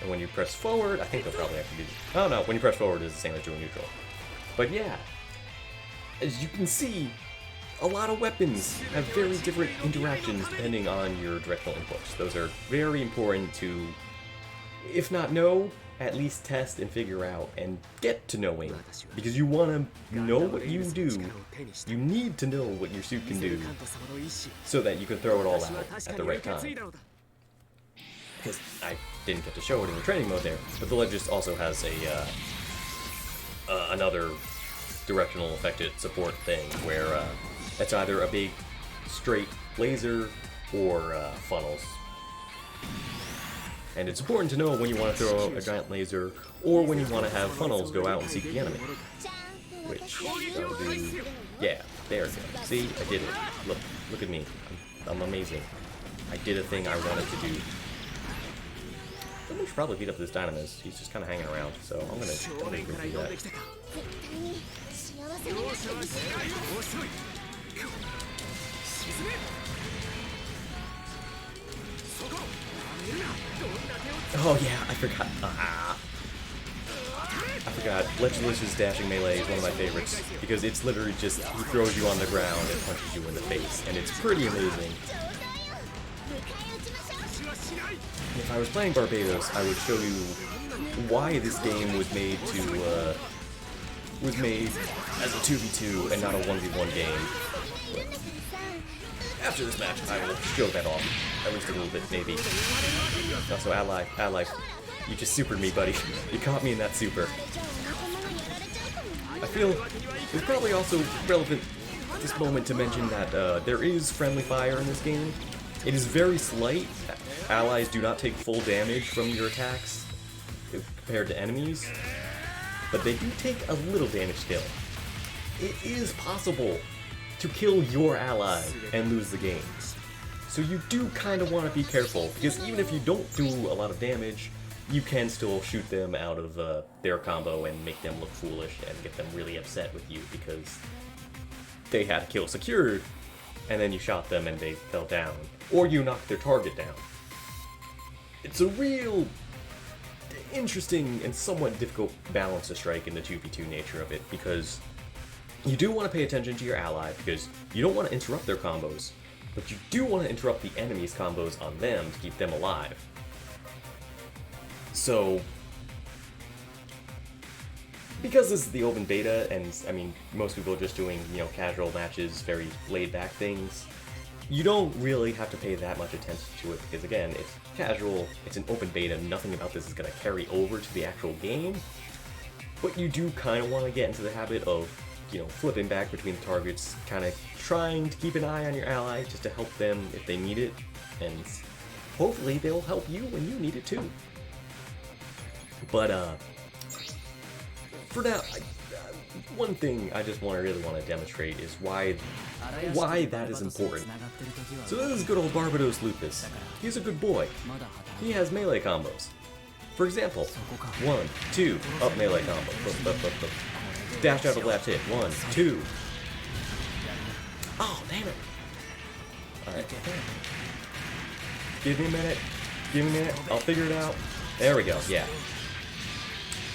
And when you press forward, I think they'll probably have to do this. Oh no, when you press forward, it's the same as doing neutral. But yeah, as you can see, a lot of weapons have very different interactions depending on your directional inputs. Those are very important to, if not know, at least test and figure out and get to knowing. Because you want to know what you do, you need to know what your suit can do so that you can throw it all out at the right time. Because I didn't get to show it in the training mode there, but the Legist also has a another directional affected support thing where it's either a big straight laser or funnels. And it's important to know when you want to throw a giant laser or when you want to have funnels go out and seek the enemy. Which I'll do. Yeah, there we go. See, I did it. Look at me. I'm amazing. I did a thing I wanted to do. Someone should probably beat up this Dynamis. He's just kind of hanging around, so I'm gonna go do that. Oh yeah, I forgot. I forgot. Legilicious dashing melee is one of my favorites because it's literally just he throws you on the ground and punches you in the face, and it's pretty amazing. If I was playing Barbados, I would show you why this game was made as a 2v2 and not a 1v1 game. But after this match, I will show that off, at least a little bit, maybe. Also, ally, you just supered me, buddy. You caught me in that super. I feel it's probably also relevant at this moment to mention that there is friendly fire in this game. It is very slight. Allies do not take full damage from your attacks compared to enemies, but they do take a little damage still. It is possible to kill your ally and lose the game. So you do kind of want to be careful, because even if you don't do a lot of damage, you can still shoot them out of their combo and make them look foolish and get them really upset with you because they had a kill secured, and then you shot them and they fell down. Or you knocked their target down. It's a real interesting and somewhat difficult balance to strike in the 2v2 nature of it, because you do want to pay attention to your ally because you don't want to interrupt their combos, but you do want to interrupt the enemy's combos on them to keep them alive. So, because this is the open beta, and I mean, most people are just doing, you know, casual matches, very laid-back things, you don't really have to pay that much attention to it, because again, it's casual, it's an open beta, nothing about this is going to carry over to the actual game, but you do kind of want to get into the habit of, you know, flipping back between the targets, kind of trying to keep an eye on your ally just to help them if they need it, and hopefully they'll help you when you need it too. But for now, one thing I just really want to demonstrate is why that is important. So this is good old Barbados Lupus. He's a good boy. He has melee combos. For example, 1, 2, up melee combo. Dash out of left hit. 1, 2. Oh, damn it. Alright. Give me a minute. Give me a minute. I'll figure it out. There we go. Yeah.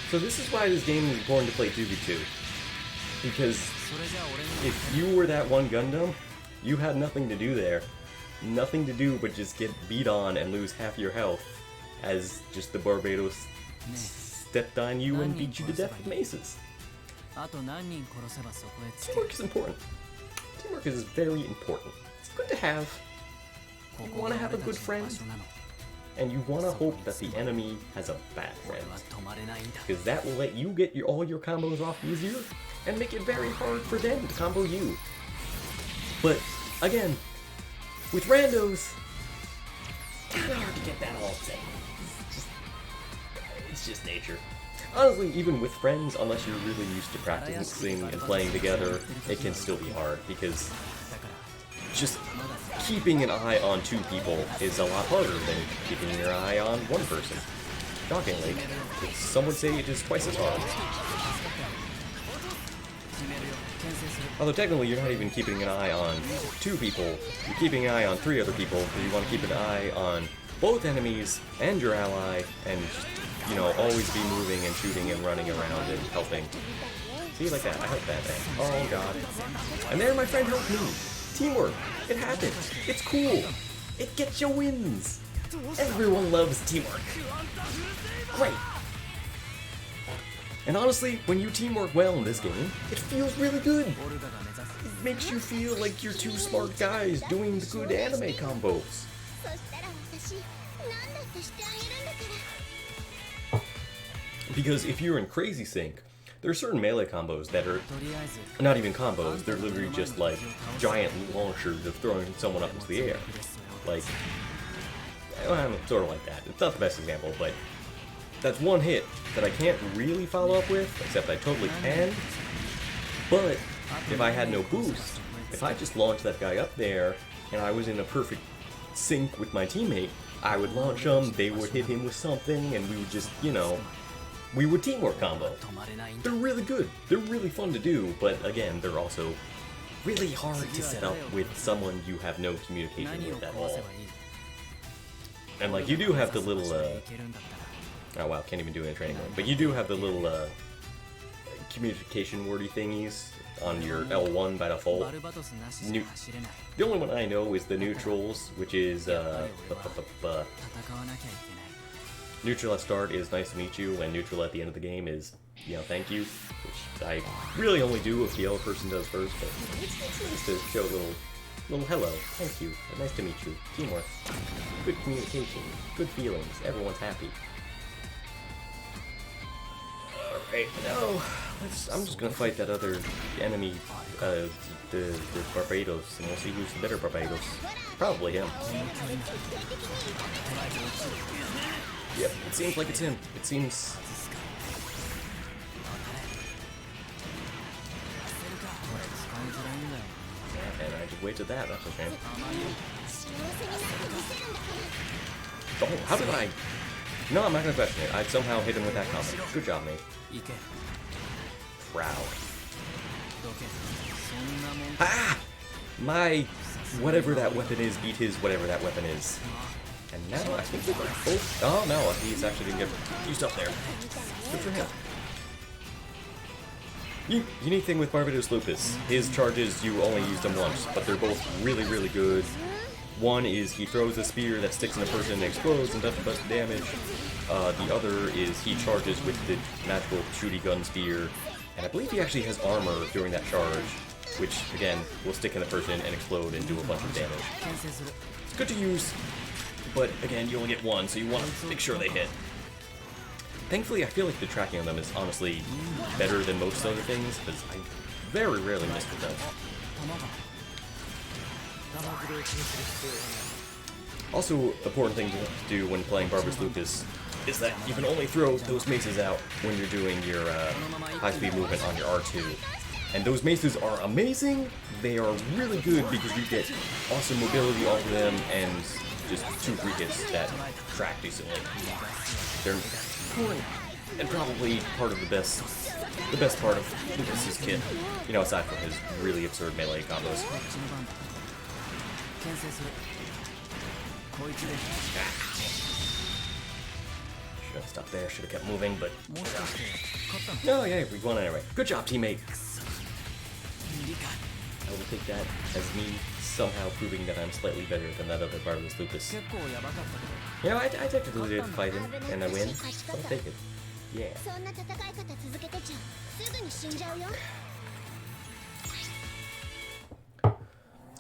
So this is why this game is important to play 2v2. Because if you were that one Gundam, you had nothing to do there. Nothing to do but just get beat on and lose half your health as just the Barbados stepped on you and beat you to death with maces. Teamwork is important. Teamwork is very important. It's good to have. You want to have a good friend, and you want to hope that the enemy has a bad friend. Because that will let you get all your combos off easier, and make it very hard for them to combo you. But, again, with randos, kind of hard to get that all same. It's just nature. Honestly, even with friends, unless you're really used to practicing and playing together, it can still be hard, because just keeping an eye on 2 people is a lot harder than keeping your eye on 1 person. Shockingly, some would say it is twice as hard. Although technically you're not even keeping an eye on 2 people, you're keeping an eye on 3 other people, because you want to keep an eye on both enemies and your ally, and just, you know, always be moving and shooting and running around and helping. See, like that, I helped that thing. Oh god. And there my friend helped me. Teamwork. It happens. It's cool. It gets you wins. Everyone loves teamwork. Great. And honestly, when you teamwork well in this game, it feels really good. It makes you feel like you're 2 smart guys doing the good anime combos. Because if you're in Crazy Sync, there are certain melee combos that are not even combos, they're literally just like giant launchers of throwing someone up into the air. Like, sort of like that. It's not the best example, but that's one hit that I can't really follow up with, except I totally can. But if I had no boost, if I just launched that guy up there and I was in a perfect sync with my teammate, I would launch him, they would hit him with something, and we would just, you know, we would teamwork combo. They're really good. They're really fun to do, but again, they're also really hard to set up with someone you have no communication with at all. And like, you do have the little, oh wow, can't even do it in training mode, but you do have the little, communication wordy thingies on your L1 by default. The only one I know is the neutrals, which is, neutral at start is nice to meet you, and neutral at the end of the game is, you know, thank you, which I really only do if the other person does first, but it's nice to show a little hello, thank you, nice to meet you, teamwork, good communication, good feelings, everyone's happy. Alright, now, I'm just gonna fight that other enemy, the Barbados, and we'll see who's the better Barbados. Probably him. Yep, it seems like it's him. It seems... And I just waited that, that's a shame. Oh, how did I... No, I'm not gonna question it. I somehow hit him with that comment. Good job, mate. Proud. Ah! My... whatever that weapon is beat his whatever that weapon is. And now I think we're both... Oh no, he's actually gonna get used up there. Good for him. Unique thing with Barbados Lupus, his charges, you only used them once, but they're both really, really good. One is he throws a spear that sticks in a person and explodes and does a bunch of damage. The other is he charges with the magical shooty gun spear, and I believe he actually has armor during that charge, which, again, will stick in the person and explode and do a bunch of damage. It's good to use, but again, you only get one, so you want to make sure they hit. Thankfully, I feel like the tracking on them is honestly better than most other things, because I very rarely miss with them. Also, important thing to do when playing Barbarous Lupus is that you can only throw those maces out when you're doing your high-speed movement on your R2. And those maces are amazing. They are really good because you get awesome mobility off of them and just 2-3 hits that track decently. They're important and probably part of the best part of Lucas's kit. You know, aside from his really absurd melee combos. Should have stopped there, should have kept moving, but... No, yeah, we won anyway. Good job, teammate! I will take that as me somehow proving that I'm slightly better than that other Barbarous Lupus. You know, I technically did fight him, and I win, so I'll take it. Yeah.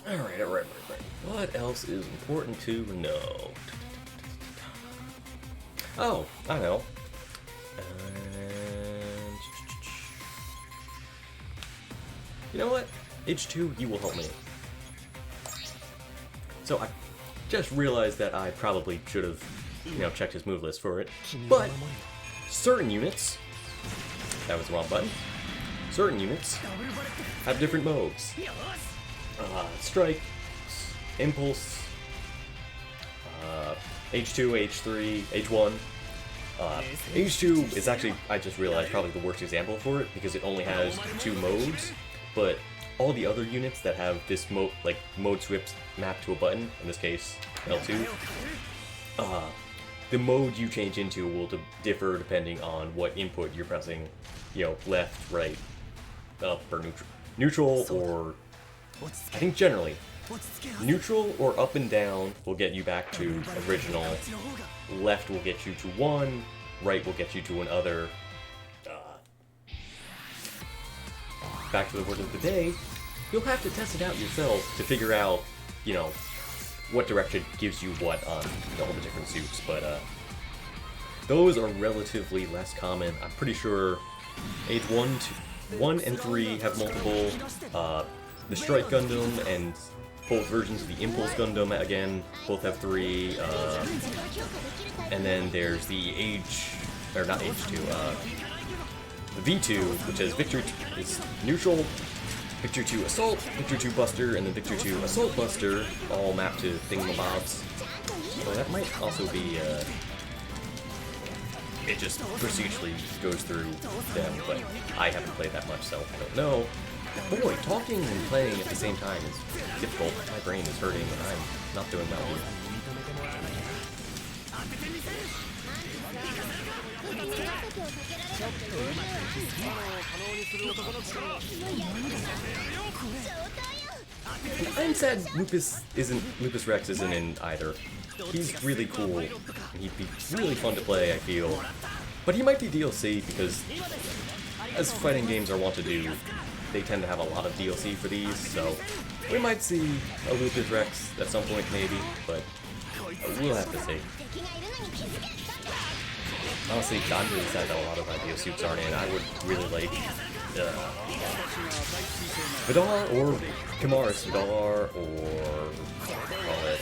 Alright. What else is important to know? Oh, I know. You know what? H2, you will help me. So I just realized that I probably should have, you know, checked his move list for it. But certain units, that was the wrong button. Certain units have different modes. Strike, Impulse, H2, H3, H1. H2 is actually, I just realized, probably the worst example for it because it only has 2 modes, but all the other units that have this mode switch mapped to a button, in this case L2, the mode you change into will differ depending on what input you're pressing, you know, left, right, up, or neutral, or I think generally neutral or up and down will get you back to original, left will get you to 1, right will get you to another. Back to the word of the day, you'll have to test it out yourself to figure out, you know, what direction gives you what on all the different suits, but those are relatively less common. I'm pretty sure age 1 and 3 have multiple, the Strike Gundam and both versions of the Impulse Gundam, again, both have 3, and then there's the not H2, the V2, which has Victor 2 is neutral, Victor 2 Assault, Victor 2 Buster, and then Victor 2 Assault Buster, all mapped to thingamabobs. So that might also be, it just procedurally goes through them, but I haven't played that much, so I don't know. Boy, talking and playing at the same time is difficult. My brain is hurting, and I'm not doing well here. I'm sad Lupus Rex isn't in either. He's really cool, and he'd be really fun to play, I feel. But he might be DLC, because as fighting games are wont to do, they tend to have a lot of DLC for these, so we might see a Lupus Rex at some point maybe, but we'll have to see. Honestly, Gundam said that a lot of ideal suits aren't in. I would really like Vidar or Kamaris Vidar, or call it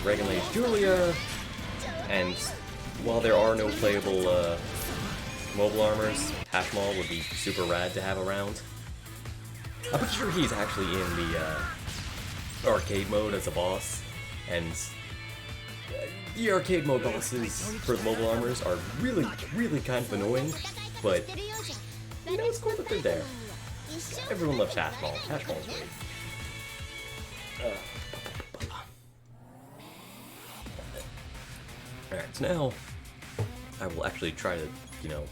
Reagan Lage Julia, and while there are no playable mobile armors, Hashmal would be super rad to have around. I'm pretty sure he's actually in the arcade mode as a boss, and the arcade mode bosses for the mobile armors are really, really kind of annoying, but you know, it's cool that they're there. Everyone loves Hashmal. Hashmal's great. Alright, so now I will actually try to, you know,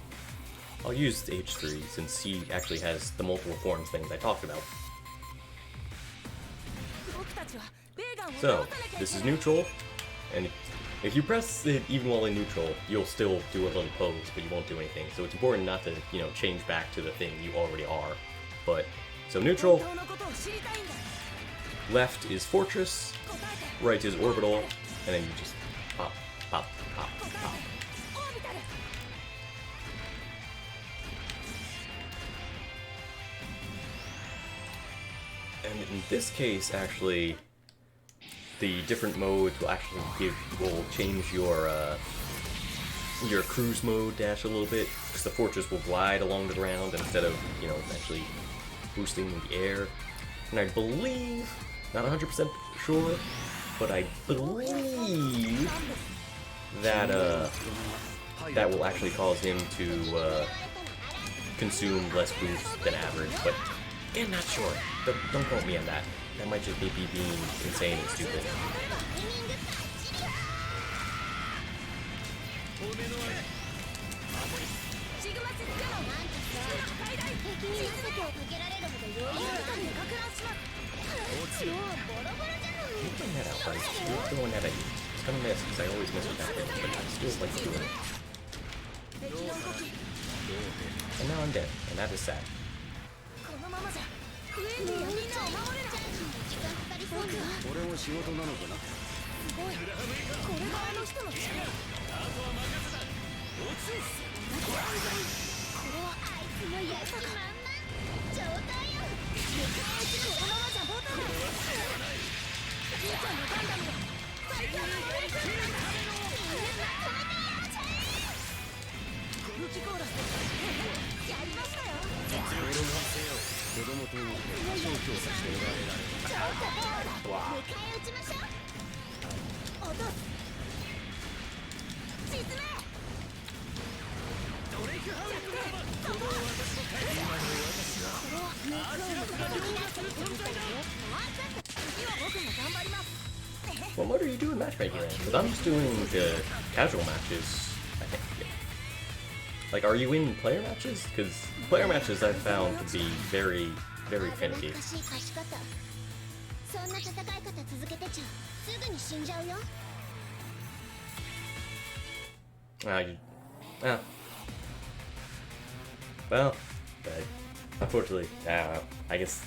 I'll use H3 since he actually has the multiple forms things I talked about. So, this is neutral, and if you press it even while in neutral, you'll still do a little pose, but you won't do anything. So it's important not to, you know, change back to the thing you already are. But, so neutral, left is Fortress, right is Orbital, and then you just pop, pop, pop, pop. And in this case, actually, the different modes will actually will change your cruise mode dash a little bit, because the fortress will glide along the ground instead of, you know, actually boosting in the air. And I believe, not 100% sure, but I believe that that will actually cause him to consume less boost than average. But again, not sure. Don't quote me on that. That might just be being insane and stupid. Get that out, buddy. You're throwing that at you. It's gonna miss, because I always miss with that thing, but I still like doing it. And now I'm dead, and that is sad. Well, what are you doing matchmaking in? Because I'm just doing casual matches, I think. Like, are you in player matches? Because player matches I've found to be very, very finicky. Well, unfortunately, I guess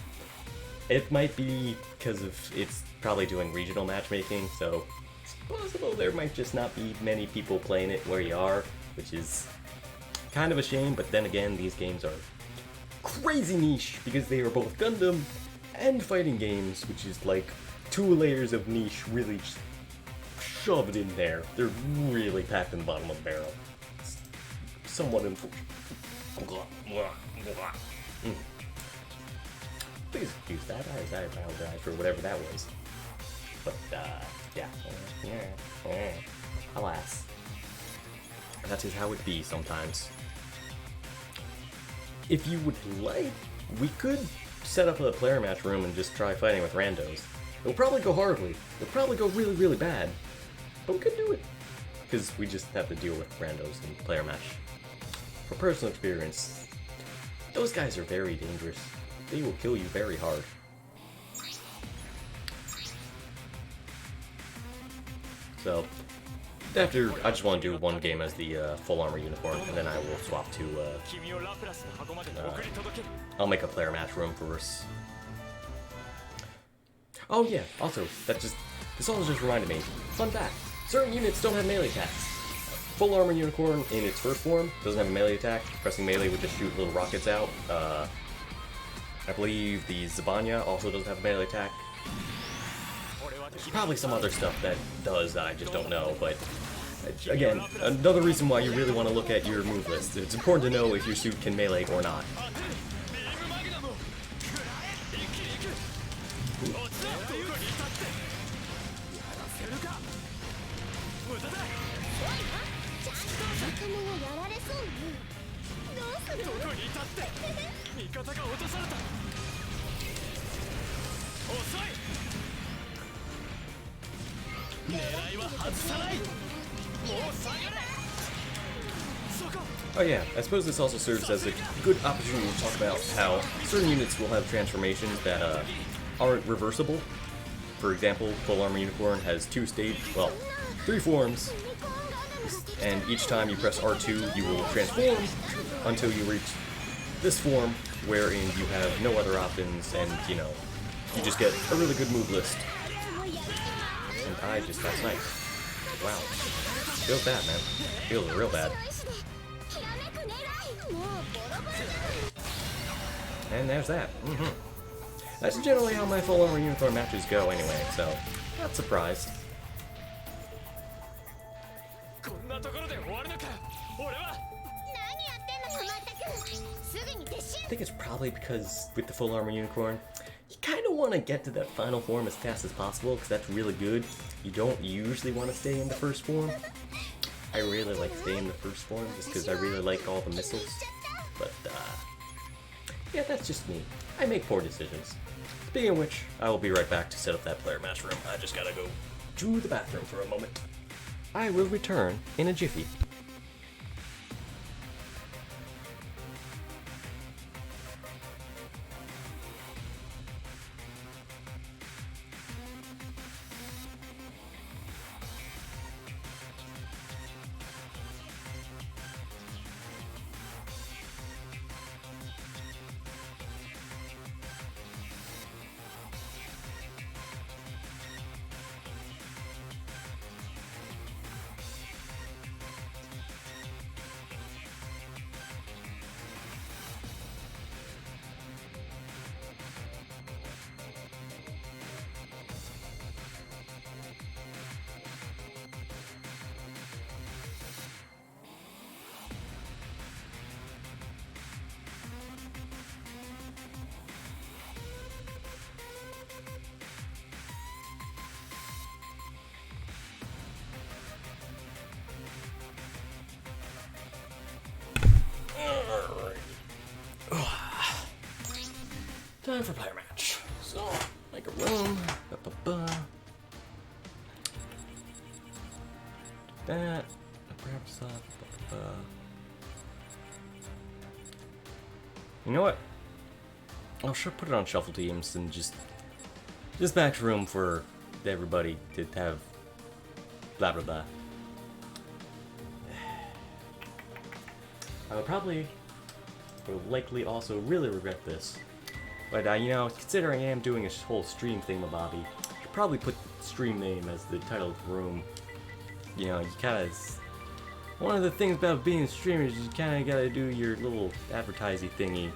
it might be because of it's probably doing regional matchmaking, so it's possible there might just not be many people playing it where you are, which is kind of a shame. But then again, these games are crazy niche because they are both Gundam and fighting games, which is like 2 layers of niche really just shoved in there. They're really packed in the bottom of the barrel. It's somewhat unfortunate. Please excuse that. I apologize for whatever that was. But, yeah. Alas. That is how it be sometimes. If you would like, we could set up a player match room and just try fighting with randos. It'll probably go horribly. It'll probably go really, really bad. But we could do it. Because we just have to deal with randos in player match. From personal experience, those guys are very dangerous. They will kill you very hard. So, after, I just want to do one game as the full armor unicorn, and then I will swap to, I'll make a player match room for us. Oh yeah, also, this all just reminded me. Fun fact, certain units don't have melee attacks. Full armor unicorn in its first form doesn't have a melee attack. Pressing melee would just shoot little rockets out. I believe the Zabanya also doesn't have a melee attack. There's probably some other stuff that does that I just don't know, but again, another reason why you really want to look at your move list. It's important to know if your suit can melee or not. Oh yeah, I suppose this also serves as a good opportunity to talk about how certain units will have transformations that aren't reversible. For example, Full Armor Unicorn has 3 forms, and each time you press R2 you will transform until you reach this form, wherein you have no other options, and you just get a really good move list. And that's nice. Wow. Feels bad, man. Feels real bad. And there's that. That's generally how my full armor unicorn matches go anyway, so not surprised. I think it's probably because with the full armor unicorn, you kind of want to get to that final form as fast as possible because that's really good. You don't usually want to stay in the first form. I really like staying in the first form just because I really like all the missiles. But yeah, that's just me. I make poor decisions. Speaking of which, I will be right back to set up that player match room. I just gotta go to the bathroom for a moment. I will return in a jiffy. Time for player match. So, make a room. That. Grab stuff. You know what? I'll sure put it on shuffle teams and just max room for everybody to have blah blah blah. I would likely also really regret this. But, you know, considering I am doing a whole stream thingamabobby, I should probably put the stream name as the title of the room. You know, you kinda... One of the things about being a streamer is you kinda gotta do your little advertising thingy.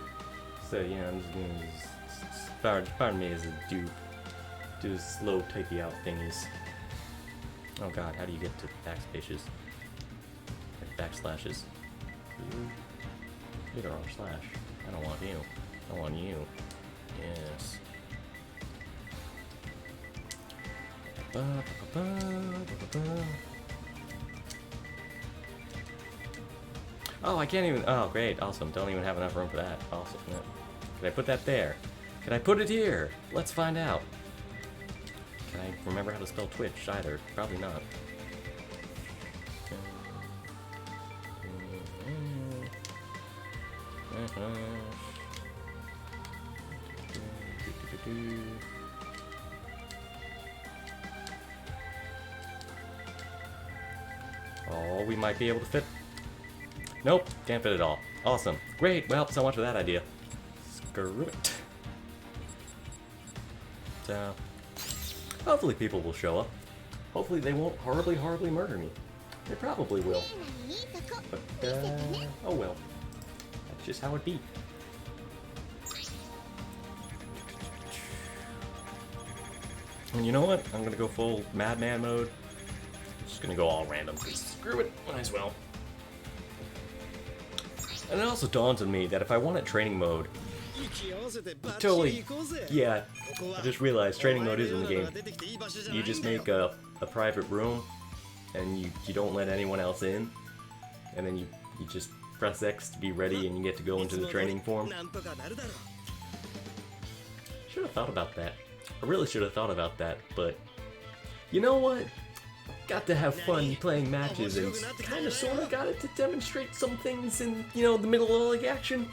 So, you know, I'm just gonna... Pardon me as I do slow typey out thingies. Oh god, how do you get to backspaces? Backslashes. You don't slash. I don't want you. I want you. Yes. Oh, I can't even. Oh, great. Awesome. Don't even have enough room for that. Awesome. Yeah. Can I put that there? Can I put it here? Let's find out. Can I remember how to spell Twitch either? Probably not. Oh, we might be able to fit. Nope, can't fit it all. Awesome. Great, well, so much for that idea. Screw it. So, hopefully people will show up. Hopefully they won't horribly murder me. They probably will. But, oh well. That's just how it be. And you know what? I'm gonna go full madman mode. Just gonna go all random. Screw it, might as well. And it also dawns on me that if I want it training mode, totally, yeah, I just realized training mode is in the game. You just make a private room, and you don't let anyone else in, and then you just press X to be ready, and you get to go into the training form. Should have thought about that. I really should have thought about that, but you know what? Got to have fun playing matches and kind of sort of got it to demonstrate some things in, you know, the middle of all the action.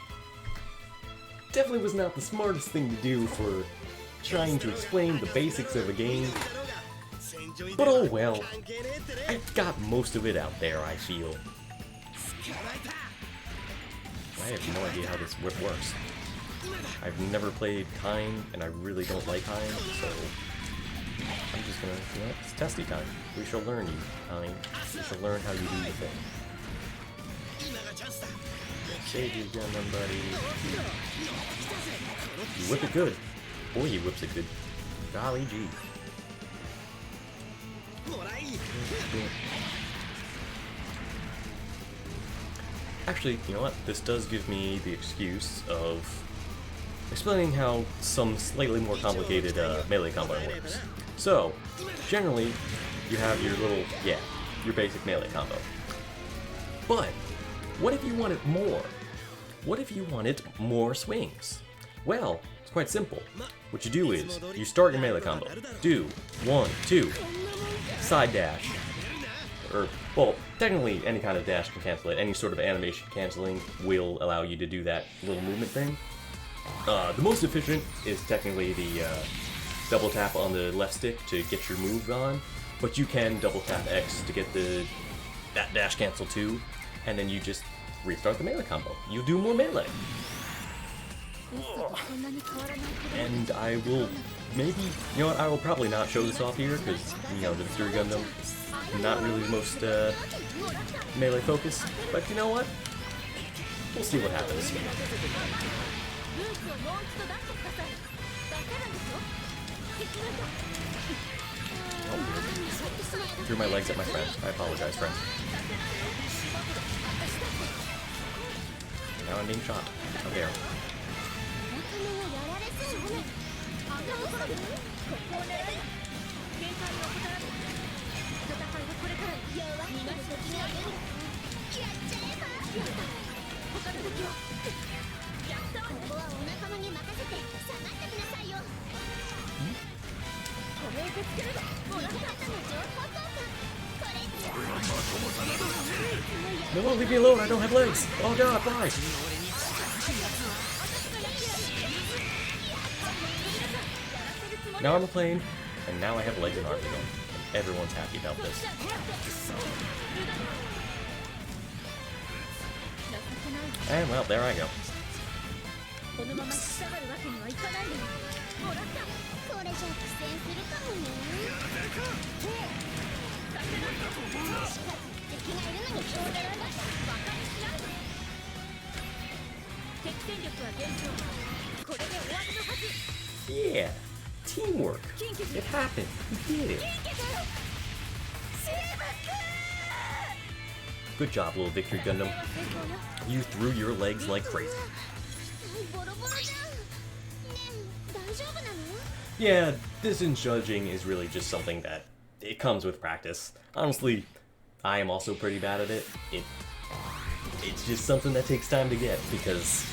Definitely was not the smartest thing to do for trying to explain the basics of a game. But oh well. I got most of it out there, I feel. I have no idea how this works. I've never played Kind, and I really don't like Kind, so I'm just gonna, you know, it's testy time. We shall learn you, Kind. We shall learn how you do your thing. Save you, Gundam buddy. You whip it good. Boy, he whips it good. Golly gee. Actually, you know what? This does give me the excuse of explaining how some slightly more complicated melee combo works. So, generally, you have your little, your basic melee combo. But, what if you wanted more? What if you wanted more swings? Well, it's quite simple. What you do is, you start your melee combo. Do 1, 2, side dash. Or, well, technically any kind of dash can cancel it. Any sort of animation canceling will allow you to do that little movement thing. The most efficient is technically the double tap on the left stick to get your move on, but you can double tap X to get that dash cancel too, and then you just restart the melee combo. You do more melee. And I will maybe, you know what, I will probably not show this off here, because, you know, the Victory Gundam, not really the most melee focused, but you know what? We'll see what happens. Oh, threw my legs at my friends. I apologize, friends. Now I'm being shot. Oh, there. No, leave me alone, I don't have legs! Oh god, why? Now I'm a plane, and now I have legs and arms again. And everyone's happy about this. And well, there I go. Yeah, teamwork. It happened. We did it. Good job, little Victory Gundam. You threw your legs like crazy. Yeah, distance judging is really just something that it comes with practice. Honestly, I am also pretty bad at it. It's just something that takes time to get, because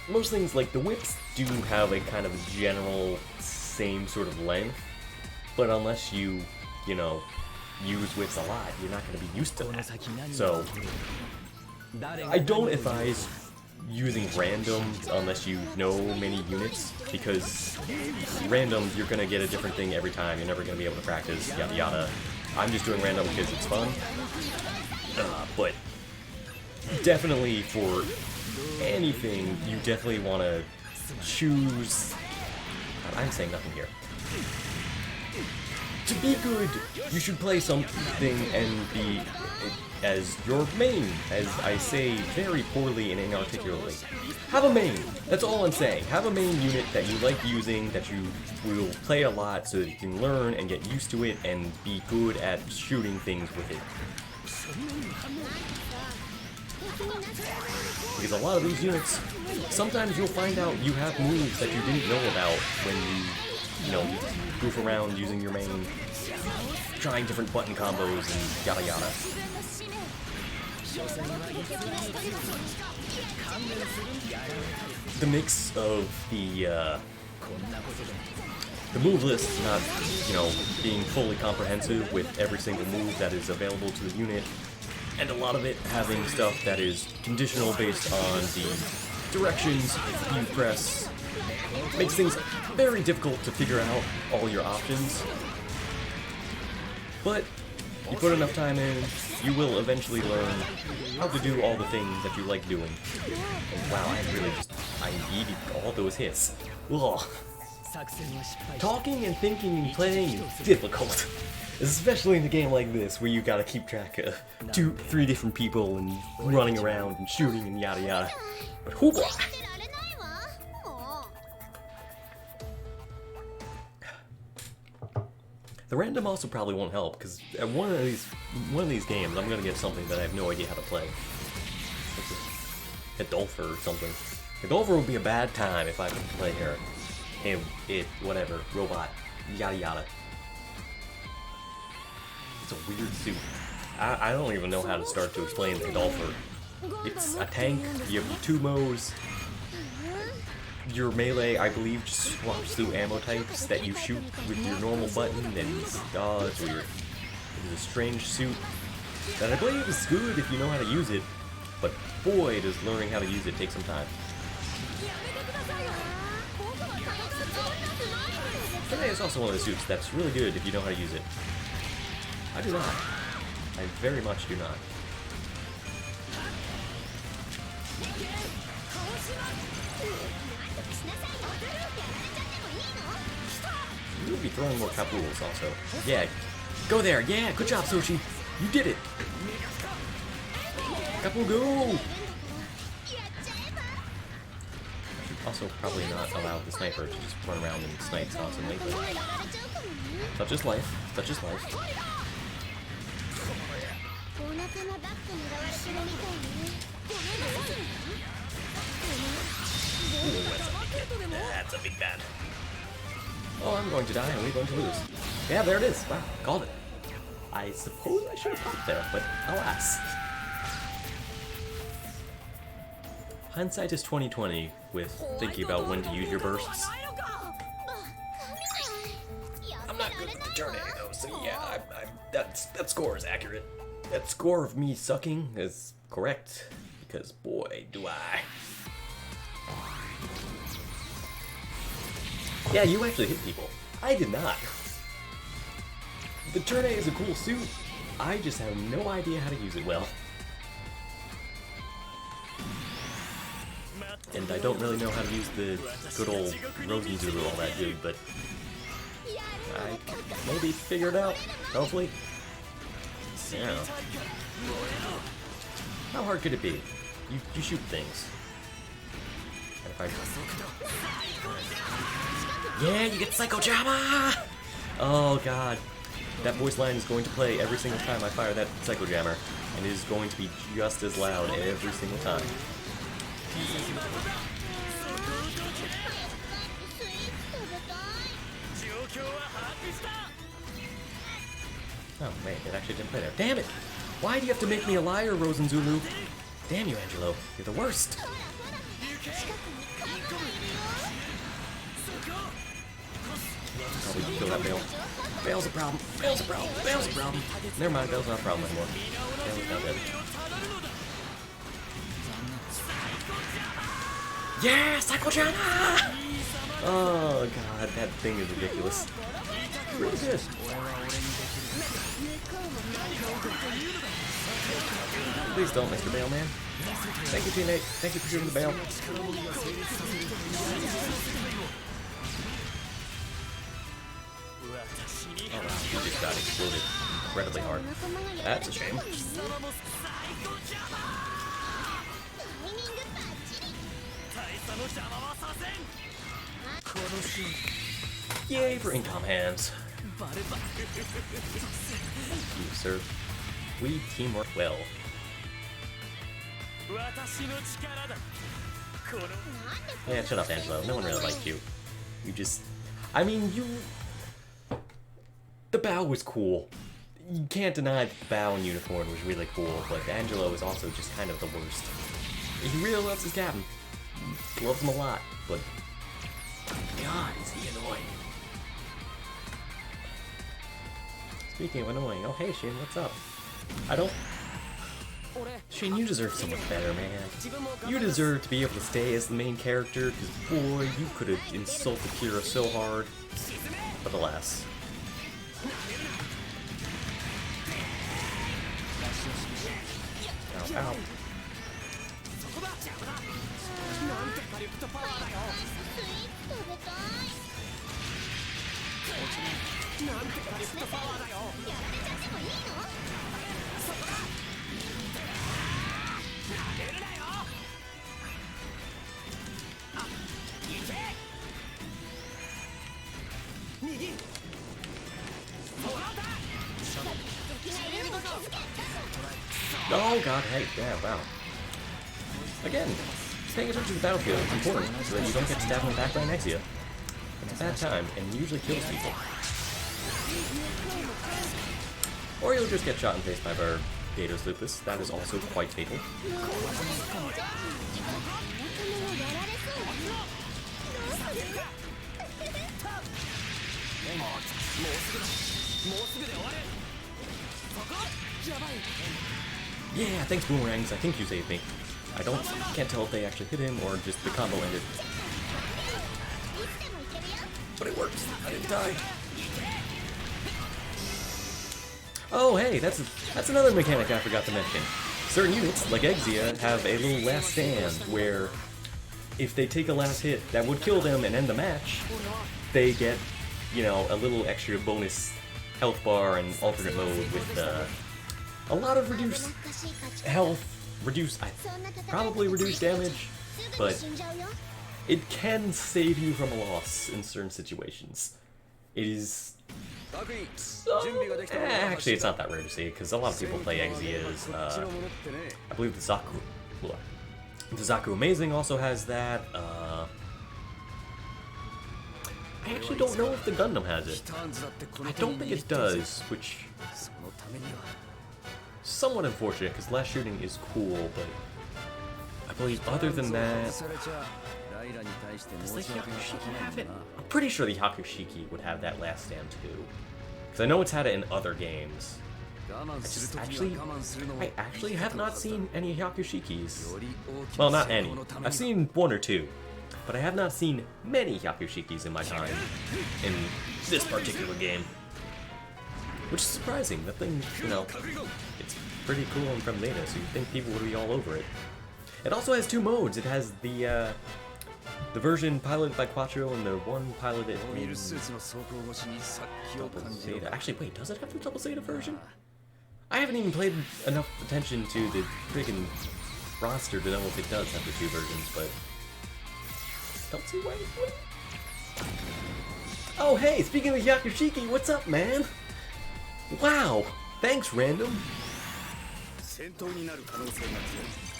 most things, like the whips, do have a kind of general same sort of length, but unless you know, use whips a lot, you're not going to be used to that. So, I don't advise using randoms unless you know many units, because randoms, you're going to get a different thing every time, you're never going to be able to practice, yada yada. I'm just doing random because it's fun, but definitely for anything, you definitely want to choose... I'm saying nothing here. To be good, you should play something and be as your main, as I say very poorly and inarticulately. Have a main, that's all I'm saying. Have a main unit that you like using, that you will play a lot so that you can learn and get used to it and be good at shooting things with it. Because a lot of these units, sometimes you'll find out you have moves that you didn't know about when you know, goof around using your main, trying different button combos and yada yada. The mix of the move list not, you know, being fully comprehensive with every single move that is available to the unit, and a lot of it having stuff that is conditional based on the directions you press, makes things very difficult to figure out all your options. But you put enough time in, you will eventually learn how to do all the things that you like doing. And wow, I needed all those hits. Ugh. Talking and thinking and playing is difficult. Especially in a game like this, where you gotta keep track of 2-3 different people and running around and shooting and yada yada. But hoopla! The random also probably won't help, because at one of these games, I'm gonna get something that I have no idea how to play. Adolfer or something. Adolfer would be a bad time if I could play her. Whatever, robot, yada yada. It's a weird suit. I don't even know how to start to explain the Adolfer. It's a tank, you have 2 modes. Your melee, I believe, just swaps through ammo types that you shoot with your normal button, and it's weird. It's a strange suit that I believe is good if you know how to use it, but boy, does learning how to use it take some time. Today is also one of the suits that's really good if you know how to use it. I do not. I very much do not. You would be throwing more kapuls also. Yeah, go there. Yeah, good job, Sochi. You did it. Kapul, go! Also, probably not allow the sniper to just run around and snipe constantly, but such is life. Such is life. Ooh, that's a big bad. Oh, I'm going to die and we're going to lose. Yeah, there it is. Wow, called it. I suppose I should have popped there, but alas. Hindsight is 2020 with thinking about when to use your bursts. I'm not good with the turn though, so yeah, that score is accurate. That score of me sucking is correct, because boy, do I. Yeah, you actually hit people. I did not. The turn A is a cool suit. I just have no idea how to use it well. And I don't really know how to use the good old Rosenzulu all that good, but I maybe figure it out, hopefully. Yeah. How hard could it be? You shoot things. And if yeah, you get Psycho Jammer! Oh god. That voice line is going to play every single time I fire that Psycho Jammer, and it is going to be just as loud every single time. Oh man, it actually didn't play there. Damn it! Why do you have to make me a liar, Rosenzulu? Damn you, Angelo. You're the worst. Probably kill that Bale. Bale's a problem. Bale's a problem. Bale's a problem. Never mind, Bale's not a problem anymore. Bale's not dead. Yeah, Psycho Jammer! Oh god, that thing is ridiculous. Really good. Please don't, Mr. Bale, man. Thank you, teammate. Thank you for shooting the Bale. Oh, he just got exploded incredibly hard. That's a shame. Yay for incom hands. Thank you, sir. We teamwork well. Yeah, shut up, Angelo. No one really liked you. You just... I mean, you... The bow was cool. You can't deny that the bow and unicorn was really cool, but Angelo is also just kind of the worst. He really loves his captain. He loves him a lot, but... God, is he annoying. Speaking of annoying, oh hey Shin, what's up? I don't... Shin, you deserve so much better, man. You deserve to be able to stay as the main character, because boy, you could have insulted Kira so hard. But alas. Ow, ow. Oh god, hey, yeah, wow. Again, paying attention to the battlefield is important so that you don't get stabbed in the back by Maxi. It's a bad time, and usually kills people. Or you'll just get shot in the face by Barbados Lupus. That is also quite fatal. Yeah, thanks Boomerangs, I think you saved me. Can't tell if they actually hit him or just the combo ended. But it worked, I didn't die. Oh hey, that's another mechanic I forgot to mention. Certain units, like Exia, have a little last stand where if they take a last hit that would kill them and end the match, they get, you know, a little extra bonus health bar and alternate mode with a lot of reduced health, probably reduced damage, but it can save you from a loss in certain situations. It is actually, it's not that rare to see, because a lot of people play Exia's, I believe the Zaku Amazing also has that, I actually don't know if the Gundam has it. I don't think it does, which somewhat unfortunate, because last shooting is cool, but I believe other than that, does the Hyakushiki have it? I'm pretty sure the Hyakushiki would have that last stand too, because I know it's had it in other games. I actually have not seen any Hyakushikis. Well, not any. I've seen one or two, but I have not seen many Hyakushikis in my time in this particular game. Which is surprising. That thing, you know, it's pretty cool and from Zeta, so you'd think people would be all over it. It also has two modes. It has the version piloted by Quattro and the one piloted in Double Zeta. Actually, wait, does it have the Double Zeta version? I haven't even paid enough attention to the freaking roster to know if it does have the two versions, but don't see why it would. Oh hey, speaking of Hyakushiki, what's up, man? Wow, thanks, random.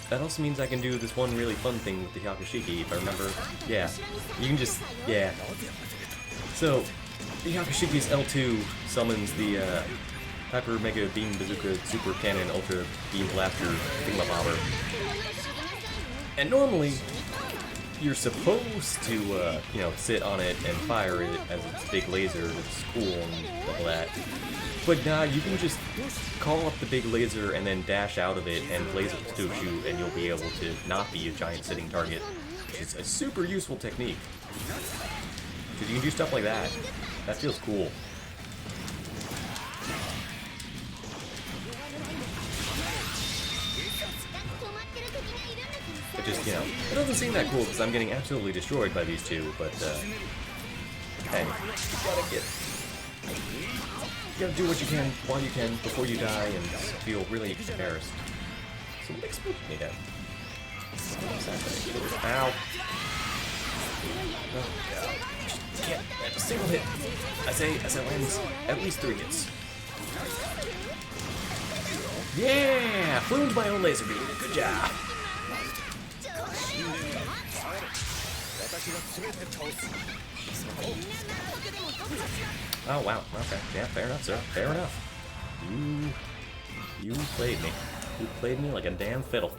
That also means I can do this one really fun thing with the Hyakushiki, if I remember. Yeah, you can just, yeah. So, the Hyakushiki's L2 summons the Hyper Mega Beam Bazooka Super Cannon Ultra Beam Blaster Thingamabobber. And normally, you're supposed to, you know, sit on it and fire it as its big laser that's cool and all that. But nah, you can just call up the big laser and then dash out of it and laser to shoot, and you'll be able to not be a giant sitting target. It's a super useful technique. Because you can do stuff like that. That feels cool. It just, you know, it doesn't seem that cool because I'm getting absolutely destroyed by these two, but, hey, you gotta do what you can while you can before you die and feel really embarrassed. So what exploded me then? What's happening? Ow. Oh, God. Just can't land a single hit. I say, as I land at least 3 hits. Yeah! Flew my own laser beam. Good job. Oh wow, okay. Yeah, fair enough, sir. Fair enough. You played me. You played me like a damn fiddle.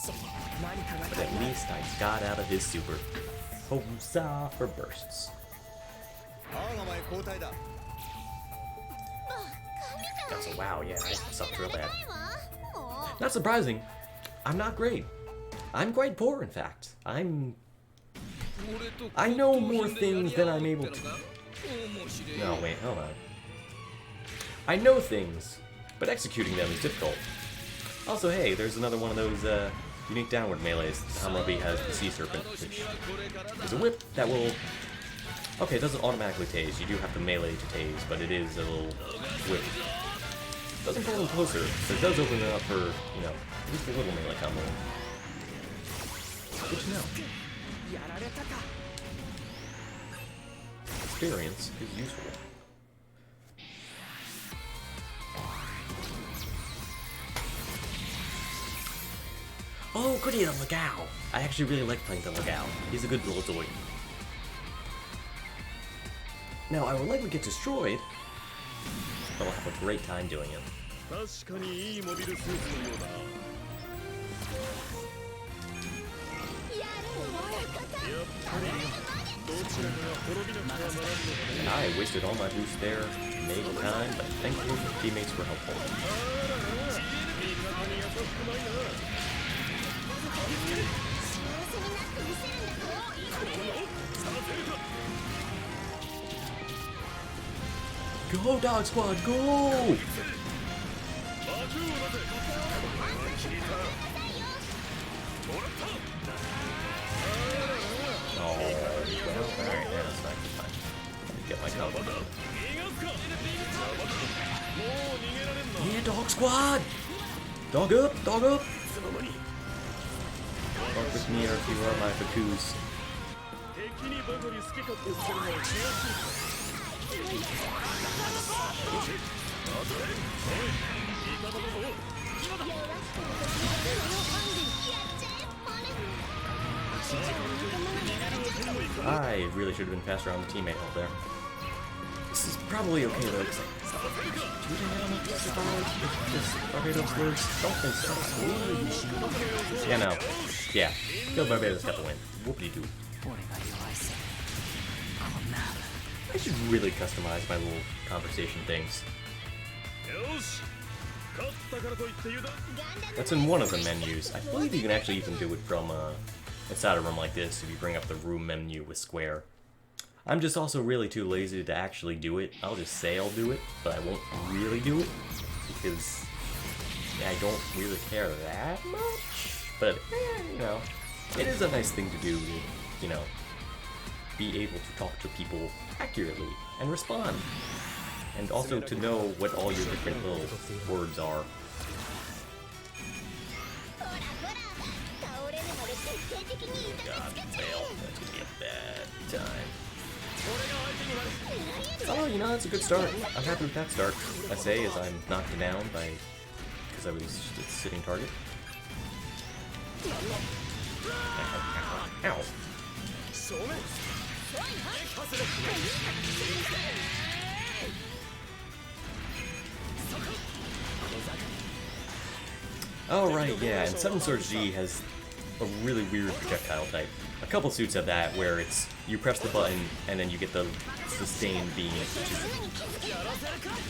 But at least I got out of his super. Huzzah for bursts. So wow, yeah, I sucked real bad. Not surprising. I'm not great. I'm quite poor, in fact. I know more things than I'm able to. No, wait, hold on. I know things, but executing them is difficult. Also, hey, there's another one of those unique downward melees. Hammurabi has the Sea Serpent, which is a whip that will... Okay, it doesn't automatically tase. You do have to melee to tase, but it is a little whip. It doesn't pull them closer, so it does open it up for, you know, at least a little melee combo. Good to know. Experience is useful. Oh, goody, the Legao. I actually really like playing the Legao. He's a good little Zoid. Now, I will likely get destroyed, but I'll have a great time doing it. I wasted all my boosts there to make time, but thankfully my teammates were helpful. Go, Dog Squad, go! Oh, well, alright, yeah, that's not good time. Get my combo done. Yeah, Dog Squad! Dog up, dog up! Walk with me or if you are my Bakus. I really should have been faster on the teammate help there. This is probably okay though, because Barbados lives? Don't think so. Yeah, no. Yeah. Kill Barbados got the win. Whoopity-doo. I should really customize my little conversation things. That's in one of the menus. I believe you can actually even do it from inside a room like this if you bring up the room menu with square. I'm just also really too lazy to actually do it. I'll just say I'll do it, but I won't really do it because I don't really care that much. But, you know, it is a nice thing to do to, you know, be able to talk to people accurately and respond. And also to know what all your different little words are. God, fail. That's gonna be a bad time. Oh, you know, that's a good start. I'm happy with that start. I say as I'm knocked down by... because I was just a sitting target. Ow, ow, ow. Oh right, yeah, and 7 Swords G has a really weird projectile type. A couple suits have that where it's you press the button and then you get the sustained beam, which is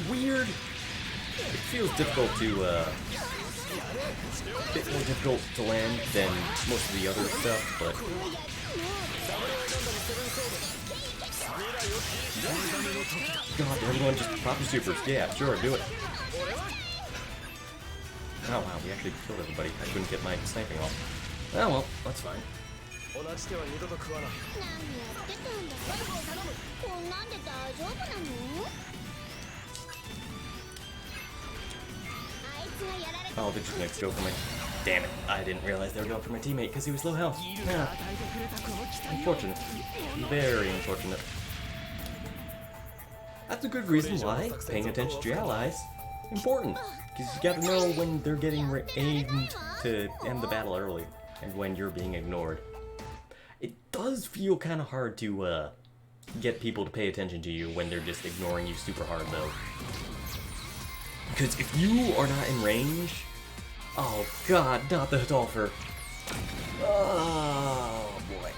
weird. It feels difficult to a bit more difficult to land than most of the other stuff, but God, everyone just pop your supers. Yeah, sure, do it. Oh wow, we actually killed everybody. I couldn't get my sniping off. Oh well, that's fine. Oh, they're just gonna go for my... Damn it, I didn't realize they were going for my teammate because he was low health. Yeah. Unfortunate. Very unfortunate. That's a good reason why paying attention to your allies is important. Because you gotta know when they're getting aimed to end the battle early, and when you're being ignored. It does feel kind of hard to get people to pay attention to you when they're just ignoring you super hard, though. Because if you are not in range... Oh god, not the Hidolfer. Oh boy.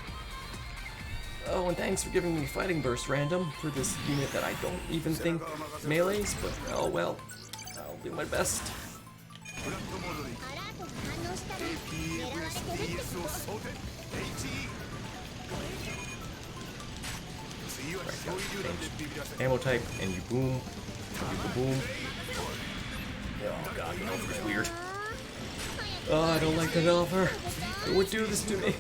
Oh, and thanks for giving me Fighting Burst random for this unit that I don't even think melees, but oh well. I'll do my best. Right, ammo type, and you boom. You boom. Oh god, the Hidolfer's weird. Oh, I don't like the Hidolfer. It would do this to me.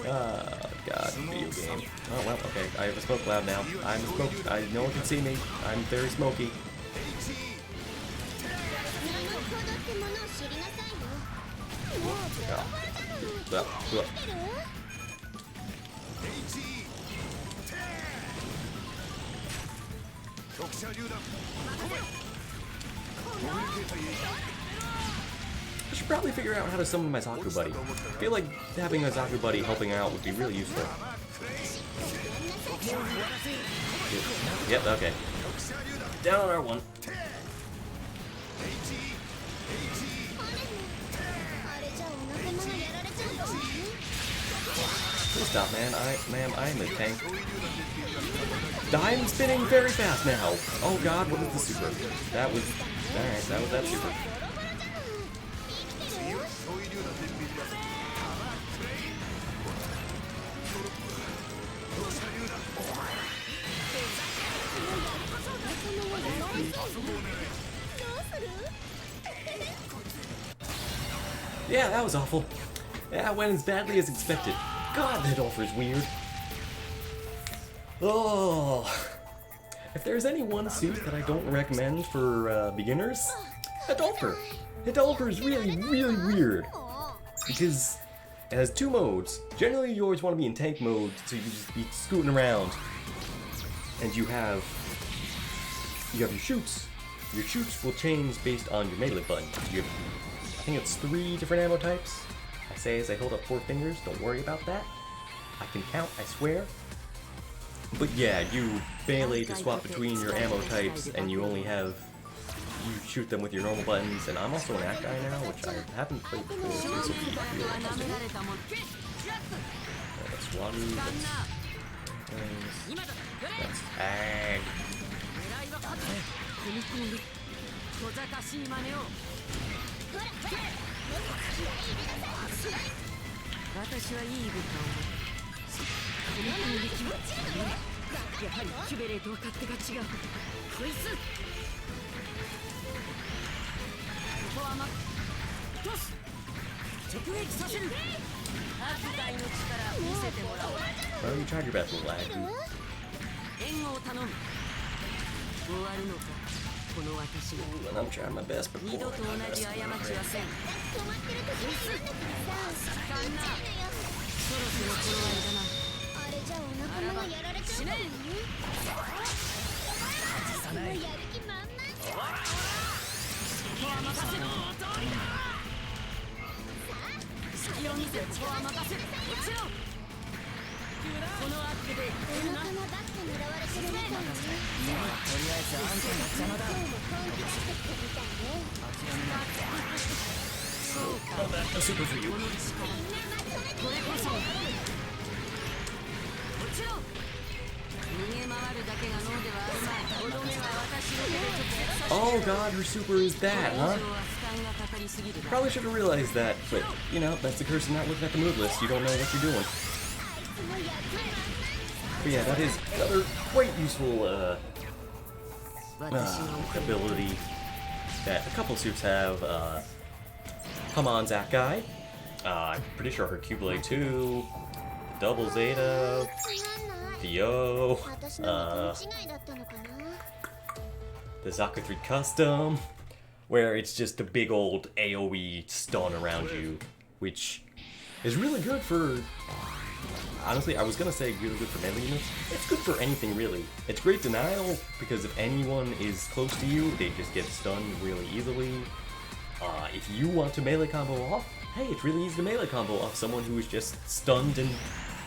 Oh god, video game. Oh well, okay. I have a smoke cloud now. I'm smoked. No one can see me. I'm very smoky. should probably figure out how to summon my Zaku buddy. I feel like having a Zaku buddy helping out would be really useful. Yep, okay. Down on R1. Please stop, man. I'm a tank. I'm spinning very fast now. Oh god, what is the super? That was... Alright, that was that super. Yeah, that was awful. That went as badly as expected. God, that offer is weird. Oh, if there's any one suit that I don't recommend for beginners, Hidolfer. Hidolfer is really, really weird because it has two modes. Generally, you always want to be in tank mode, so you can just be scooting around, and you have your shoots. Your shoots will change based on your melee button. You have, I think it's 3 different ammo types. I say as I hold up 4 fingers, don't worry about that. I can count, I swear. But yeah, you melee to swap between your ammo types, and you only have... You shoot them with your normal buttons, and I'm also an act guy now, which I haven't played before, so this will be really interesting. That's Water, that's Ag. Well, you tried your best, little Ag. And I'm trying my best before a super for you. Oh god, her super is that, huh? Probably should have realized that, but, you know, that's the curse of not looking at the move list. You don't know what you're doing. But yeah, that is another quite useful, ability that a couple suits have. Come on, Zach guy. I'm pretty sure her Q-Blade 2, Double Zeta, Theo, the Zaku 3 Custom, where it's just a big old AoE stun around you, which is really good for... Honestly, I was gonna say really good for melee units. It's good for anything, really. It's great denial, because if anyone is close to you, they just get stunned really easily. If you want to melee combo off, hey, it's really easy to melee combo off someone who is just stunned and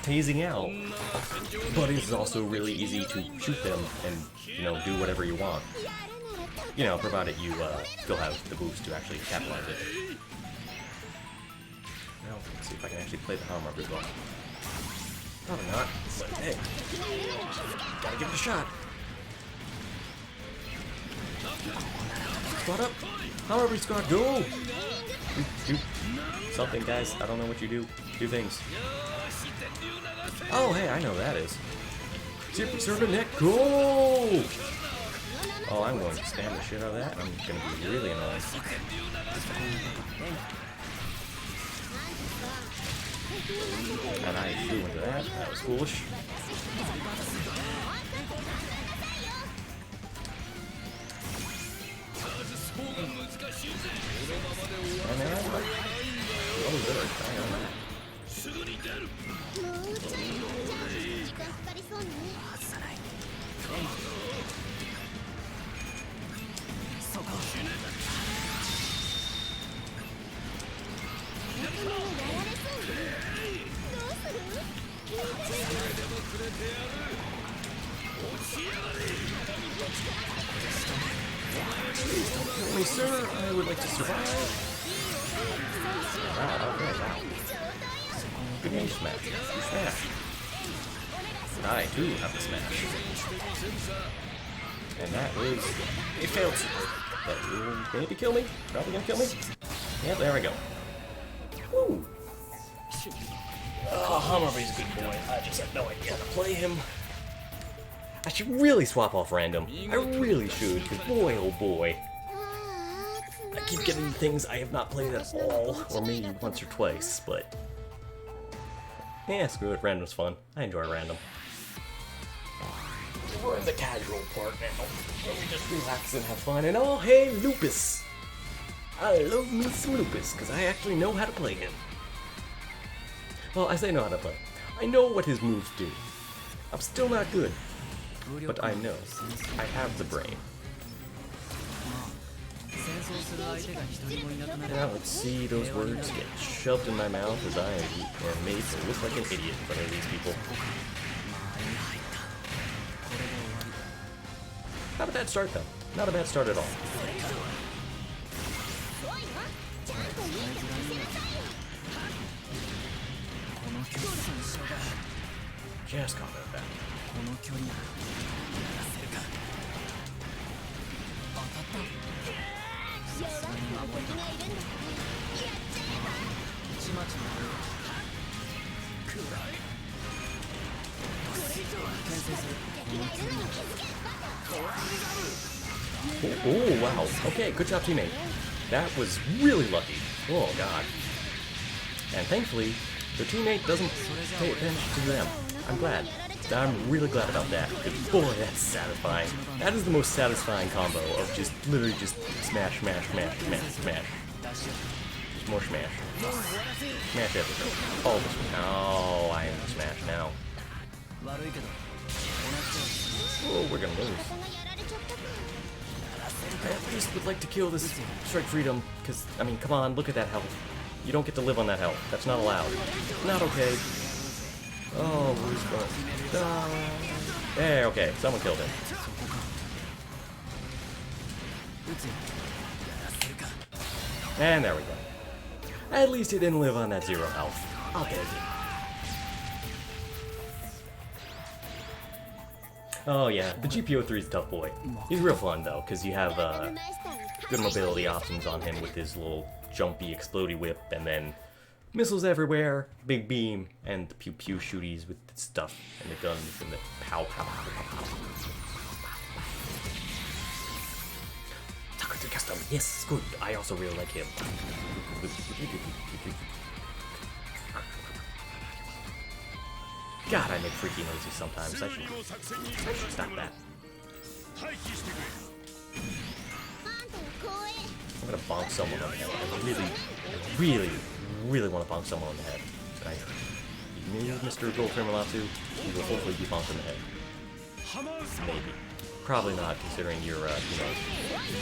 tasing out. But it's also really easy to shoot them and, you know, do whatever you want. You know, provided you still have the boost to actually capitalize it. Now, let's see if I can actually play the Hallmark as well. Probably not, but hey, gotta give it a shot. Squad up! However, squad, go! Do something, guys. I don't know what you do. Do things. Oh, hey, I know what that is. Super Servant Neck, go! Oh, I'm going to stand the shit out of that. I'm gonna be really annoying. And I flew into that. That was foolish. Oh man, oh there, I don't know. Kill me, sir. I would like to survive. Wow, okay, wow. Good name, Smash. You smash. I, too, have the smash. And that was a failed super. That will maybe kill me. Probably gonna kill me. Yep, there we go. Woo! Oh, Hummerby's a good boy. I just have no idea how to play him. I should really swap off random. I really should, because boy, oh boy. I keep getting things I have not played at all, or maybe once or twice, but... yeah, screw it, random's fun. I enjoy random. We're in the casual part now. Where we just relax and have fun, and oh, hey, Lupus! I love me some Lupus, because I actually know how to play him. Well, I say know how to play. I know what his moves do. I'm still not good, but I know. I have the brain. Now let's see those words get shoved in my mouth as I am made to look like an idiot in front of these people. Not a bad start though. Not a bad start at all. Just combat that. Oh, wow. Okay, good job, teammate. That was really lucky. Oh, God. And thankfully, the teammate doesn't pay attention to them. I'm glad. I'm really glad about that, because boy, that's satisfying. That is the most satisfying combo of just literally just smash, smash, smash, smash, smash. Just more smash. Smash everything. All this one. Oh, I am smash now. Oh, we're gonna lose. I at least would like to kill this Strike Freedom, because, I mean, come on, look at that health. You don't get to live on that health. That's not allowed. Not okay. Oh, who's going? There, okay, someone killed him. And there we go. At least he didn't live on that 0 health. I'll take it. Oh yeah, the GPO3 is a tough boy. He's real fun though, because you have good mobility options on him with his little jumpy explodey whip, and then missiles everywhere, big beam, and the pew pew shooties with the stuff, and the guns, and the pow pow pow pow. Takuto Custom, yes, good. I also really like him. God, I make freaky noises sometimes. I should stop that. I'm gonna bonk someone on the head. I really want to bonk someone on the head. Maybe Mr. Gold Tremolatu, you will hopefully be bonked in the head. Maybe. Probably not, considering you're,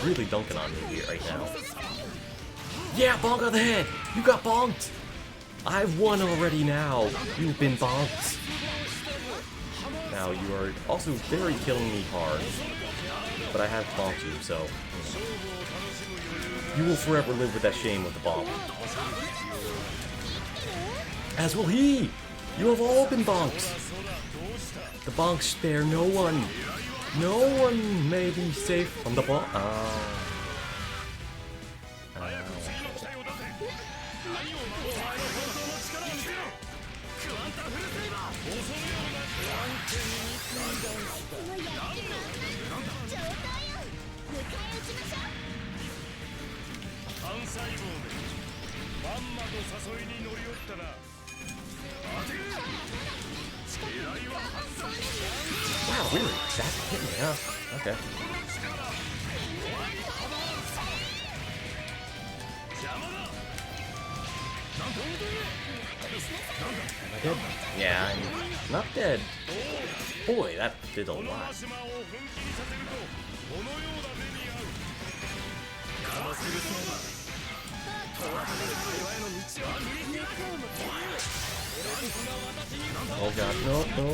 really dunking on me here right now. Yeah, bonk on the head! You got bonked! I've won already now. You've been bonked. Now, you are also very killing me hard. But I have bonked you, so... you will forever live with that shame of the bonk. As will he! You have all been bonked. The bonks spare no one. No one may be safe from the bonk. Wow, really? That hit me, huh? Okay. Am I dead? Yeah, I'm not dead. Boy, that did a lot. Oh god, no, no.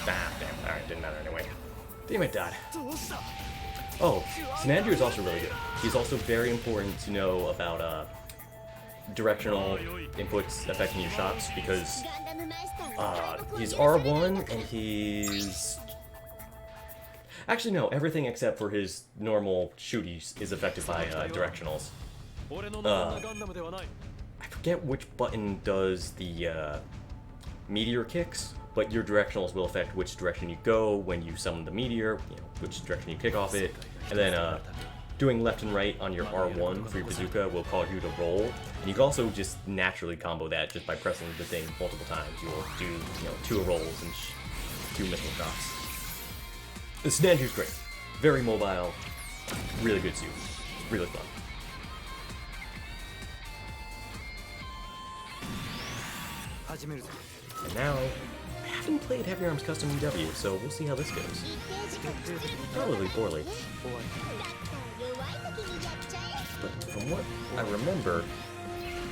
Ah, damn. Alright, didn't matter anyway. Damn it, died. Oh, Sinandru is also really good. He's also very important to know about directional inputs affecting your shots because he's R1 and he's... Actually, no, everything except for his normal shooties is affected by directionals. I forget which button does the meteor kicks, but your directionals will affect which direction you go when you summon the meteor, you know, which direction you kick off it, and then doing left and right on your R1 for your bazooka will cause you to roll, and you can also just naturally combo that just by pressing the thing multiple times. You'll do, you know, 2 rolls and 2 missile shots. The Sinandru's great. Very mobile, really good suit, really fun. And now, I haven't played Heavy Arms Custom EW, so we'll see how this goes. Probably poorly. But from what I remember,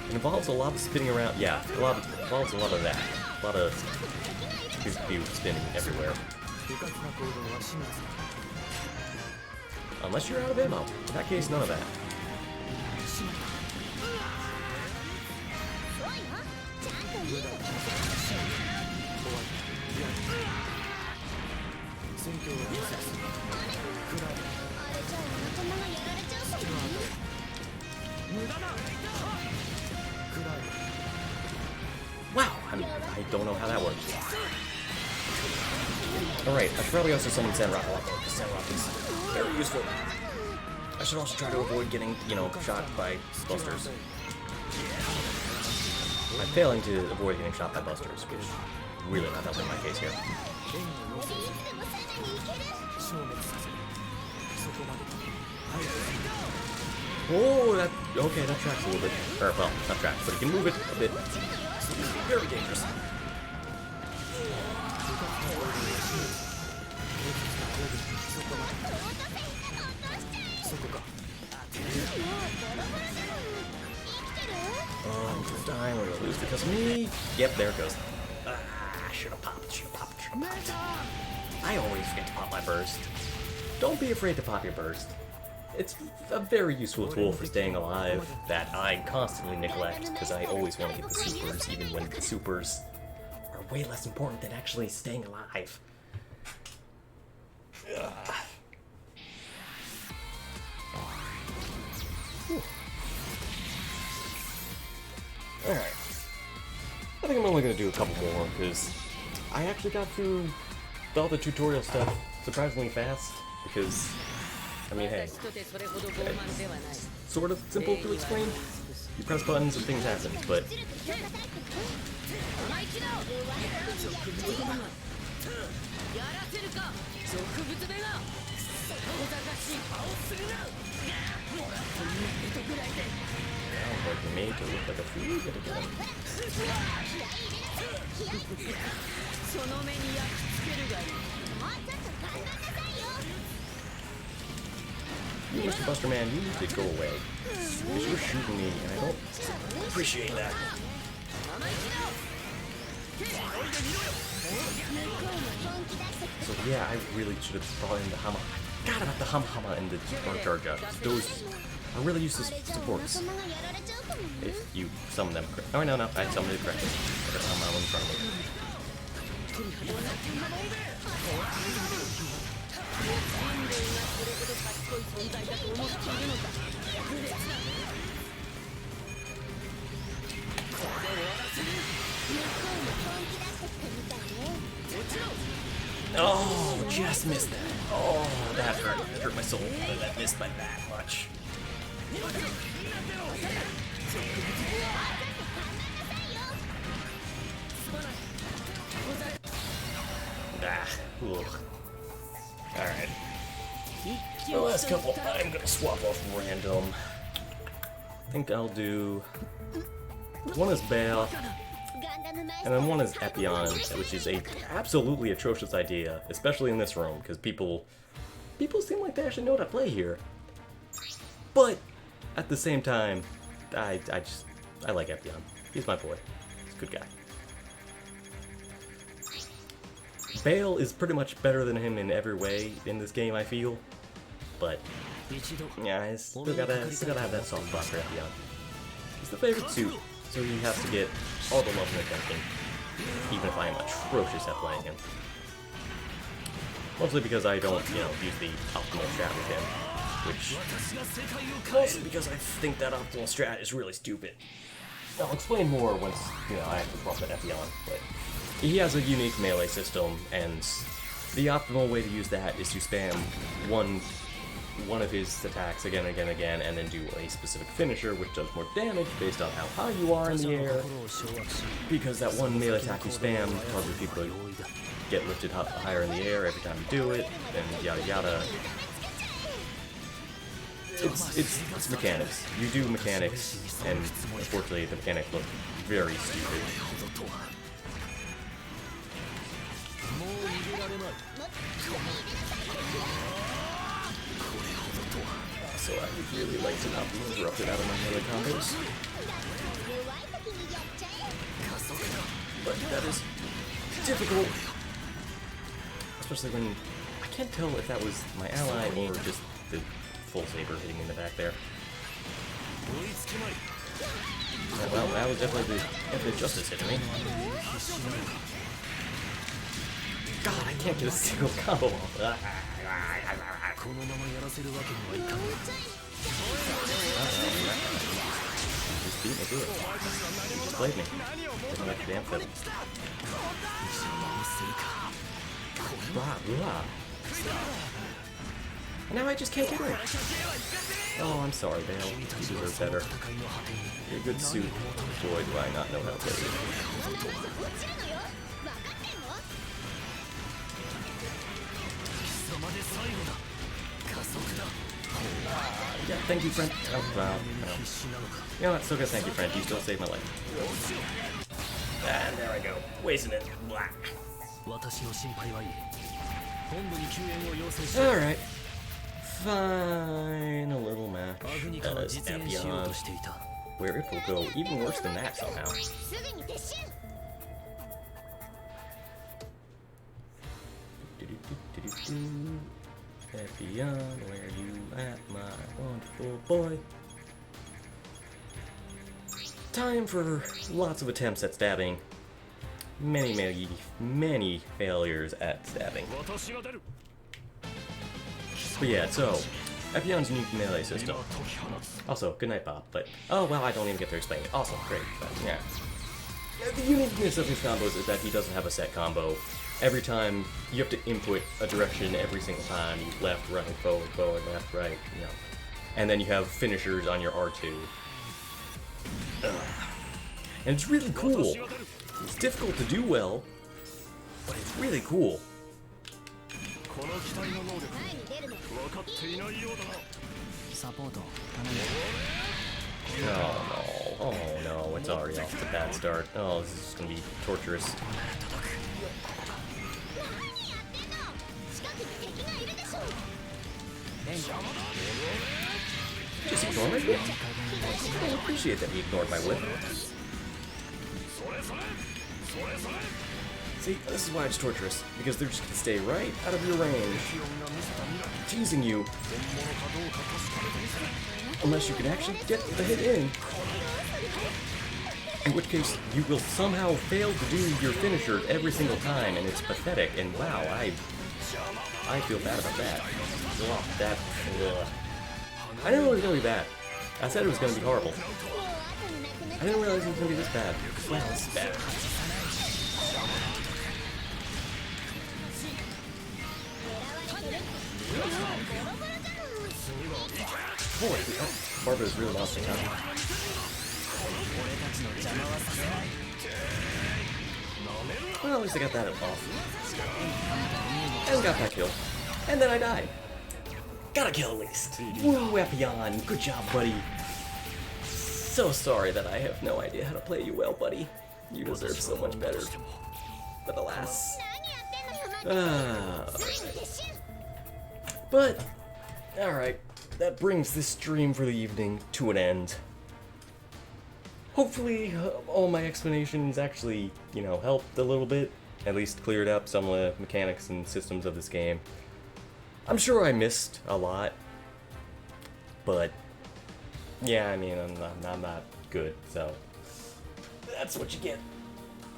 it involves a lot of spinning around. Yeah, involves a lot of that. A lot of pew spinning everywhere. Unless you're out of ammo. In that case, none of that. Wow, I don't know how that works. Alright, I should probably also summon Sandrock a lot more, because Sandrock is very useful. I should also try to avoid getting, you know, shot by busters. I'm failing to avoid getting shot by busters, which is really not helping my case here. Oh, okay, that tracks a little bit. Or, well, not tracks, but it can move it a bit. Very dangerous. Oh, I'm gonna die, we're gonna lose because of me. Yep, there it goes. Should've popped. I always forget to pop my burst. Don't be afraid to pop your burst. It's a very useful tool for staying alive that I constantly neglect because I always want to get the supers, even when the supers are way less important than actually staying alive. Alright. I think I'm only going to do a couple more because I actually got through all the tutorial stuff surprisingly fast because, I mean, hey, it's sort of simple to explain. You press buttons and things happen, but... Like you're made to look like a fool, get it done. You, Mr. Buster Man, you need to go away. Because you're shooting me, and I don't appreciate that. So yeah, I really should have brought in the Hama. I forgot about the Hama and the Charger. Those are really useless supports. If you summon them correctly. Oh, no, I summoned it correctly. I got Hama in front of me. Oh, just missed that. Oh, that hurt. That hurt my soul. That missed by that much. Ugh. Alright. The last couple, I'm gonna swap off random. I think I'll do... One is Bale, and then one is Epion, which is a absolutely atrocious idea, especially in this room, because people seem like they actually know how to play here. But, at the same time, I like Epion. He's my boy. He's a good guy. Bale is pretty much better than him in every way in this game, I feel. But yeah, I still gotta have that soft spot for Epion. He's the favorite suit, so he has to get all the love and attention, even if I am atrocious at playing him. Mostly because I don't, use the optimal strat with him, which mostly because I think that optimal strat is really stupid. I'll explain more once, I actually swap that Epion, but he has a unique melee system, and the optimal way to use that is to spam one of his attacks again and again and again, and then do a specific finisher which does more damage based on how high you are in the air, because that one melee attack you spam causes people to get lifted higher in the air every time you do it, and yada yada. It's mechanics. You do mechanics, and unfortunately the mechanics look very stupid. So I would really like to not be interrupted out of my melee combos. But that is difficult. Especially when I can't tell if that was my ally or just the full saber hitting me in the back there. Well, that was definitely the justice hitting me. God, I can't get a single combo off. Just beat me to it. He just played me. Didn't make a damn fit. Blah, blah. Now I just can't get it. Oh, I'm sorry, Bale. You deserve better. You're a good suit. Boy, do I not know how to play you. Yeah, thank you, friend. Oh, wow. No. You know what? Still gonna thank you, friend. You still saved my life. And there I go. Wasting it. Blah. Alright. Final little match as Epion, where it will go even worse than that somehow. Epion, where you at, my wonderful boy? Time for lots of attempts at stabbing. Many failures at stabbing. But yeah, so, Epion's unique melee system. Also, good night, Bob, but, oh, well, I don't even get to explain it. Also, great, but, yeah. The uniqueness of his combos is that he doesn't have a set combo. Every time, you have to input a direction every single time. You left, right, forward, left, right, And then you have finishers on your R2. And it's really cool. It's difficult to do well, but it's really cool. Oh no, it's already off to a bad start. Oh, this is just gonna be torturous. Just ignore my whip. I appreciate that he ignored my whip. See, this is why it's torturous, because they're just gonna stay right out of your range, teasing you, unless you can actually get the hit in which case you will somehow fail to do your finisher every single time, and it's pathetic, and wow, I feel bad about that. Ugh. I didn't know it was gonna be bad. I said it was gonna be horrible. I didn't realize it was gonna be this bad. Well, it's bad. Boy, Barbara's really lost the time. Well, at least I got that off. And got that kill. And then I died. Got a kill at least. Woo, Epion. Good job, buddy. So sorry that I have no idea how to play you well, buddy. You deserve so much better. But alas. But, alright. That brings this stream for the evening to an end. Hopefully, all my explanations actually, helped a little bit. at least cleared up some of the mechanics and systems of this game. I'm sure I missed a lot, but yeah, I mean, I'm not good, so that's what you get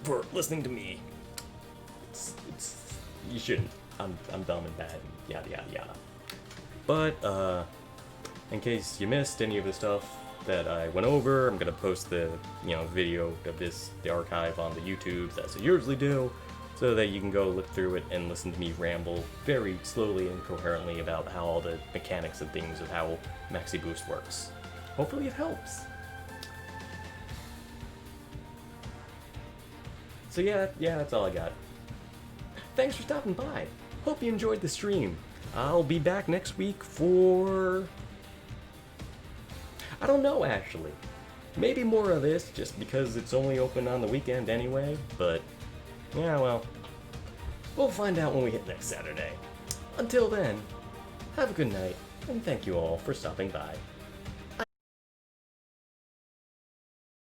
for listening to me. You shouldn't. I'm dumb and bad, and yada yada yada. But in case you missed any of the stuff that I went over, I'm gonna post the video of the archive on the YouTubes as I usually do, so that you can go look through it and listen to me ramble very slowly and coherently about how all the mechanics and things of how Maxi Boost works. Hopefully it helps. So yeah, that's all I got. Thanks for stopping by. Hope you enjoyed the stream. I'll be back next week for... I don't know, actually. Maybe more of this, just because it's only open on the weekend anyway, but... yeah, well... we'll find out when we hit next Saturday. Until then, have a good night, and thank you all for stopping by.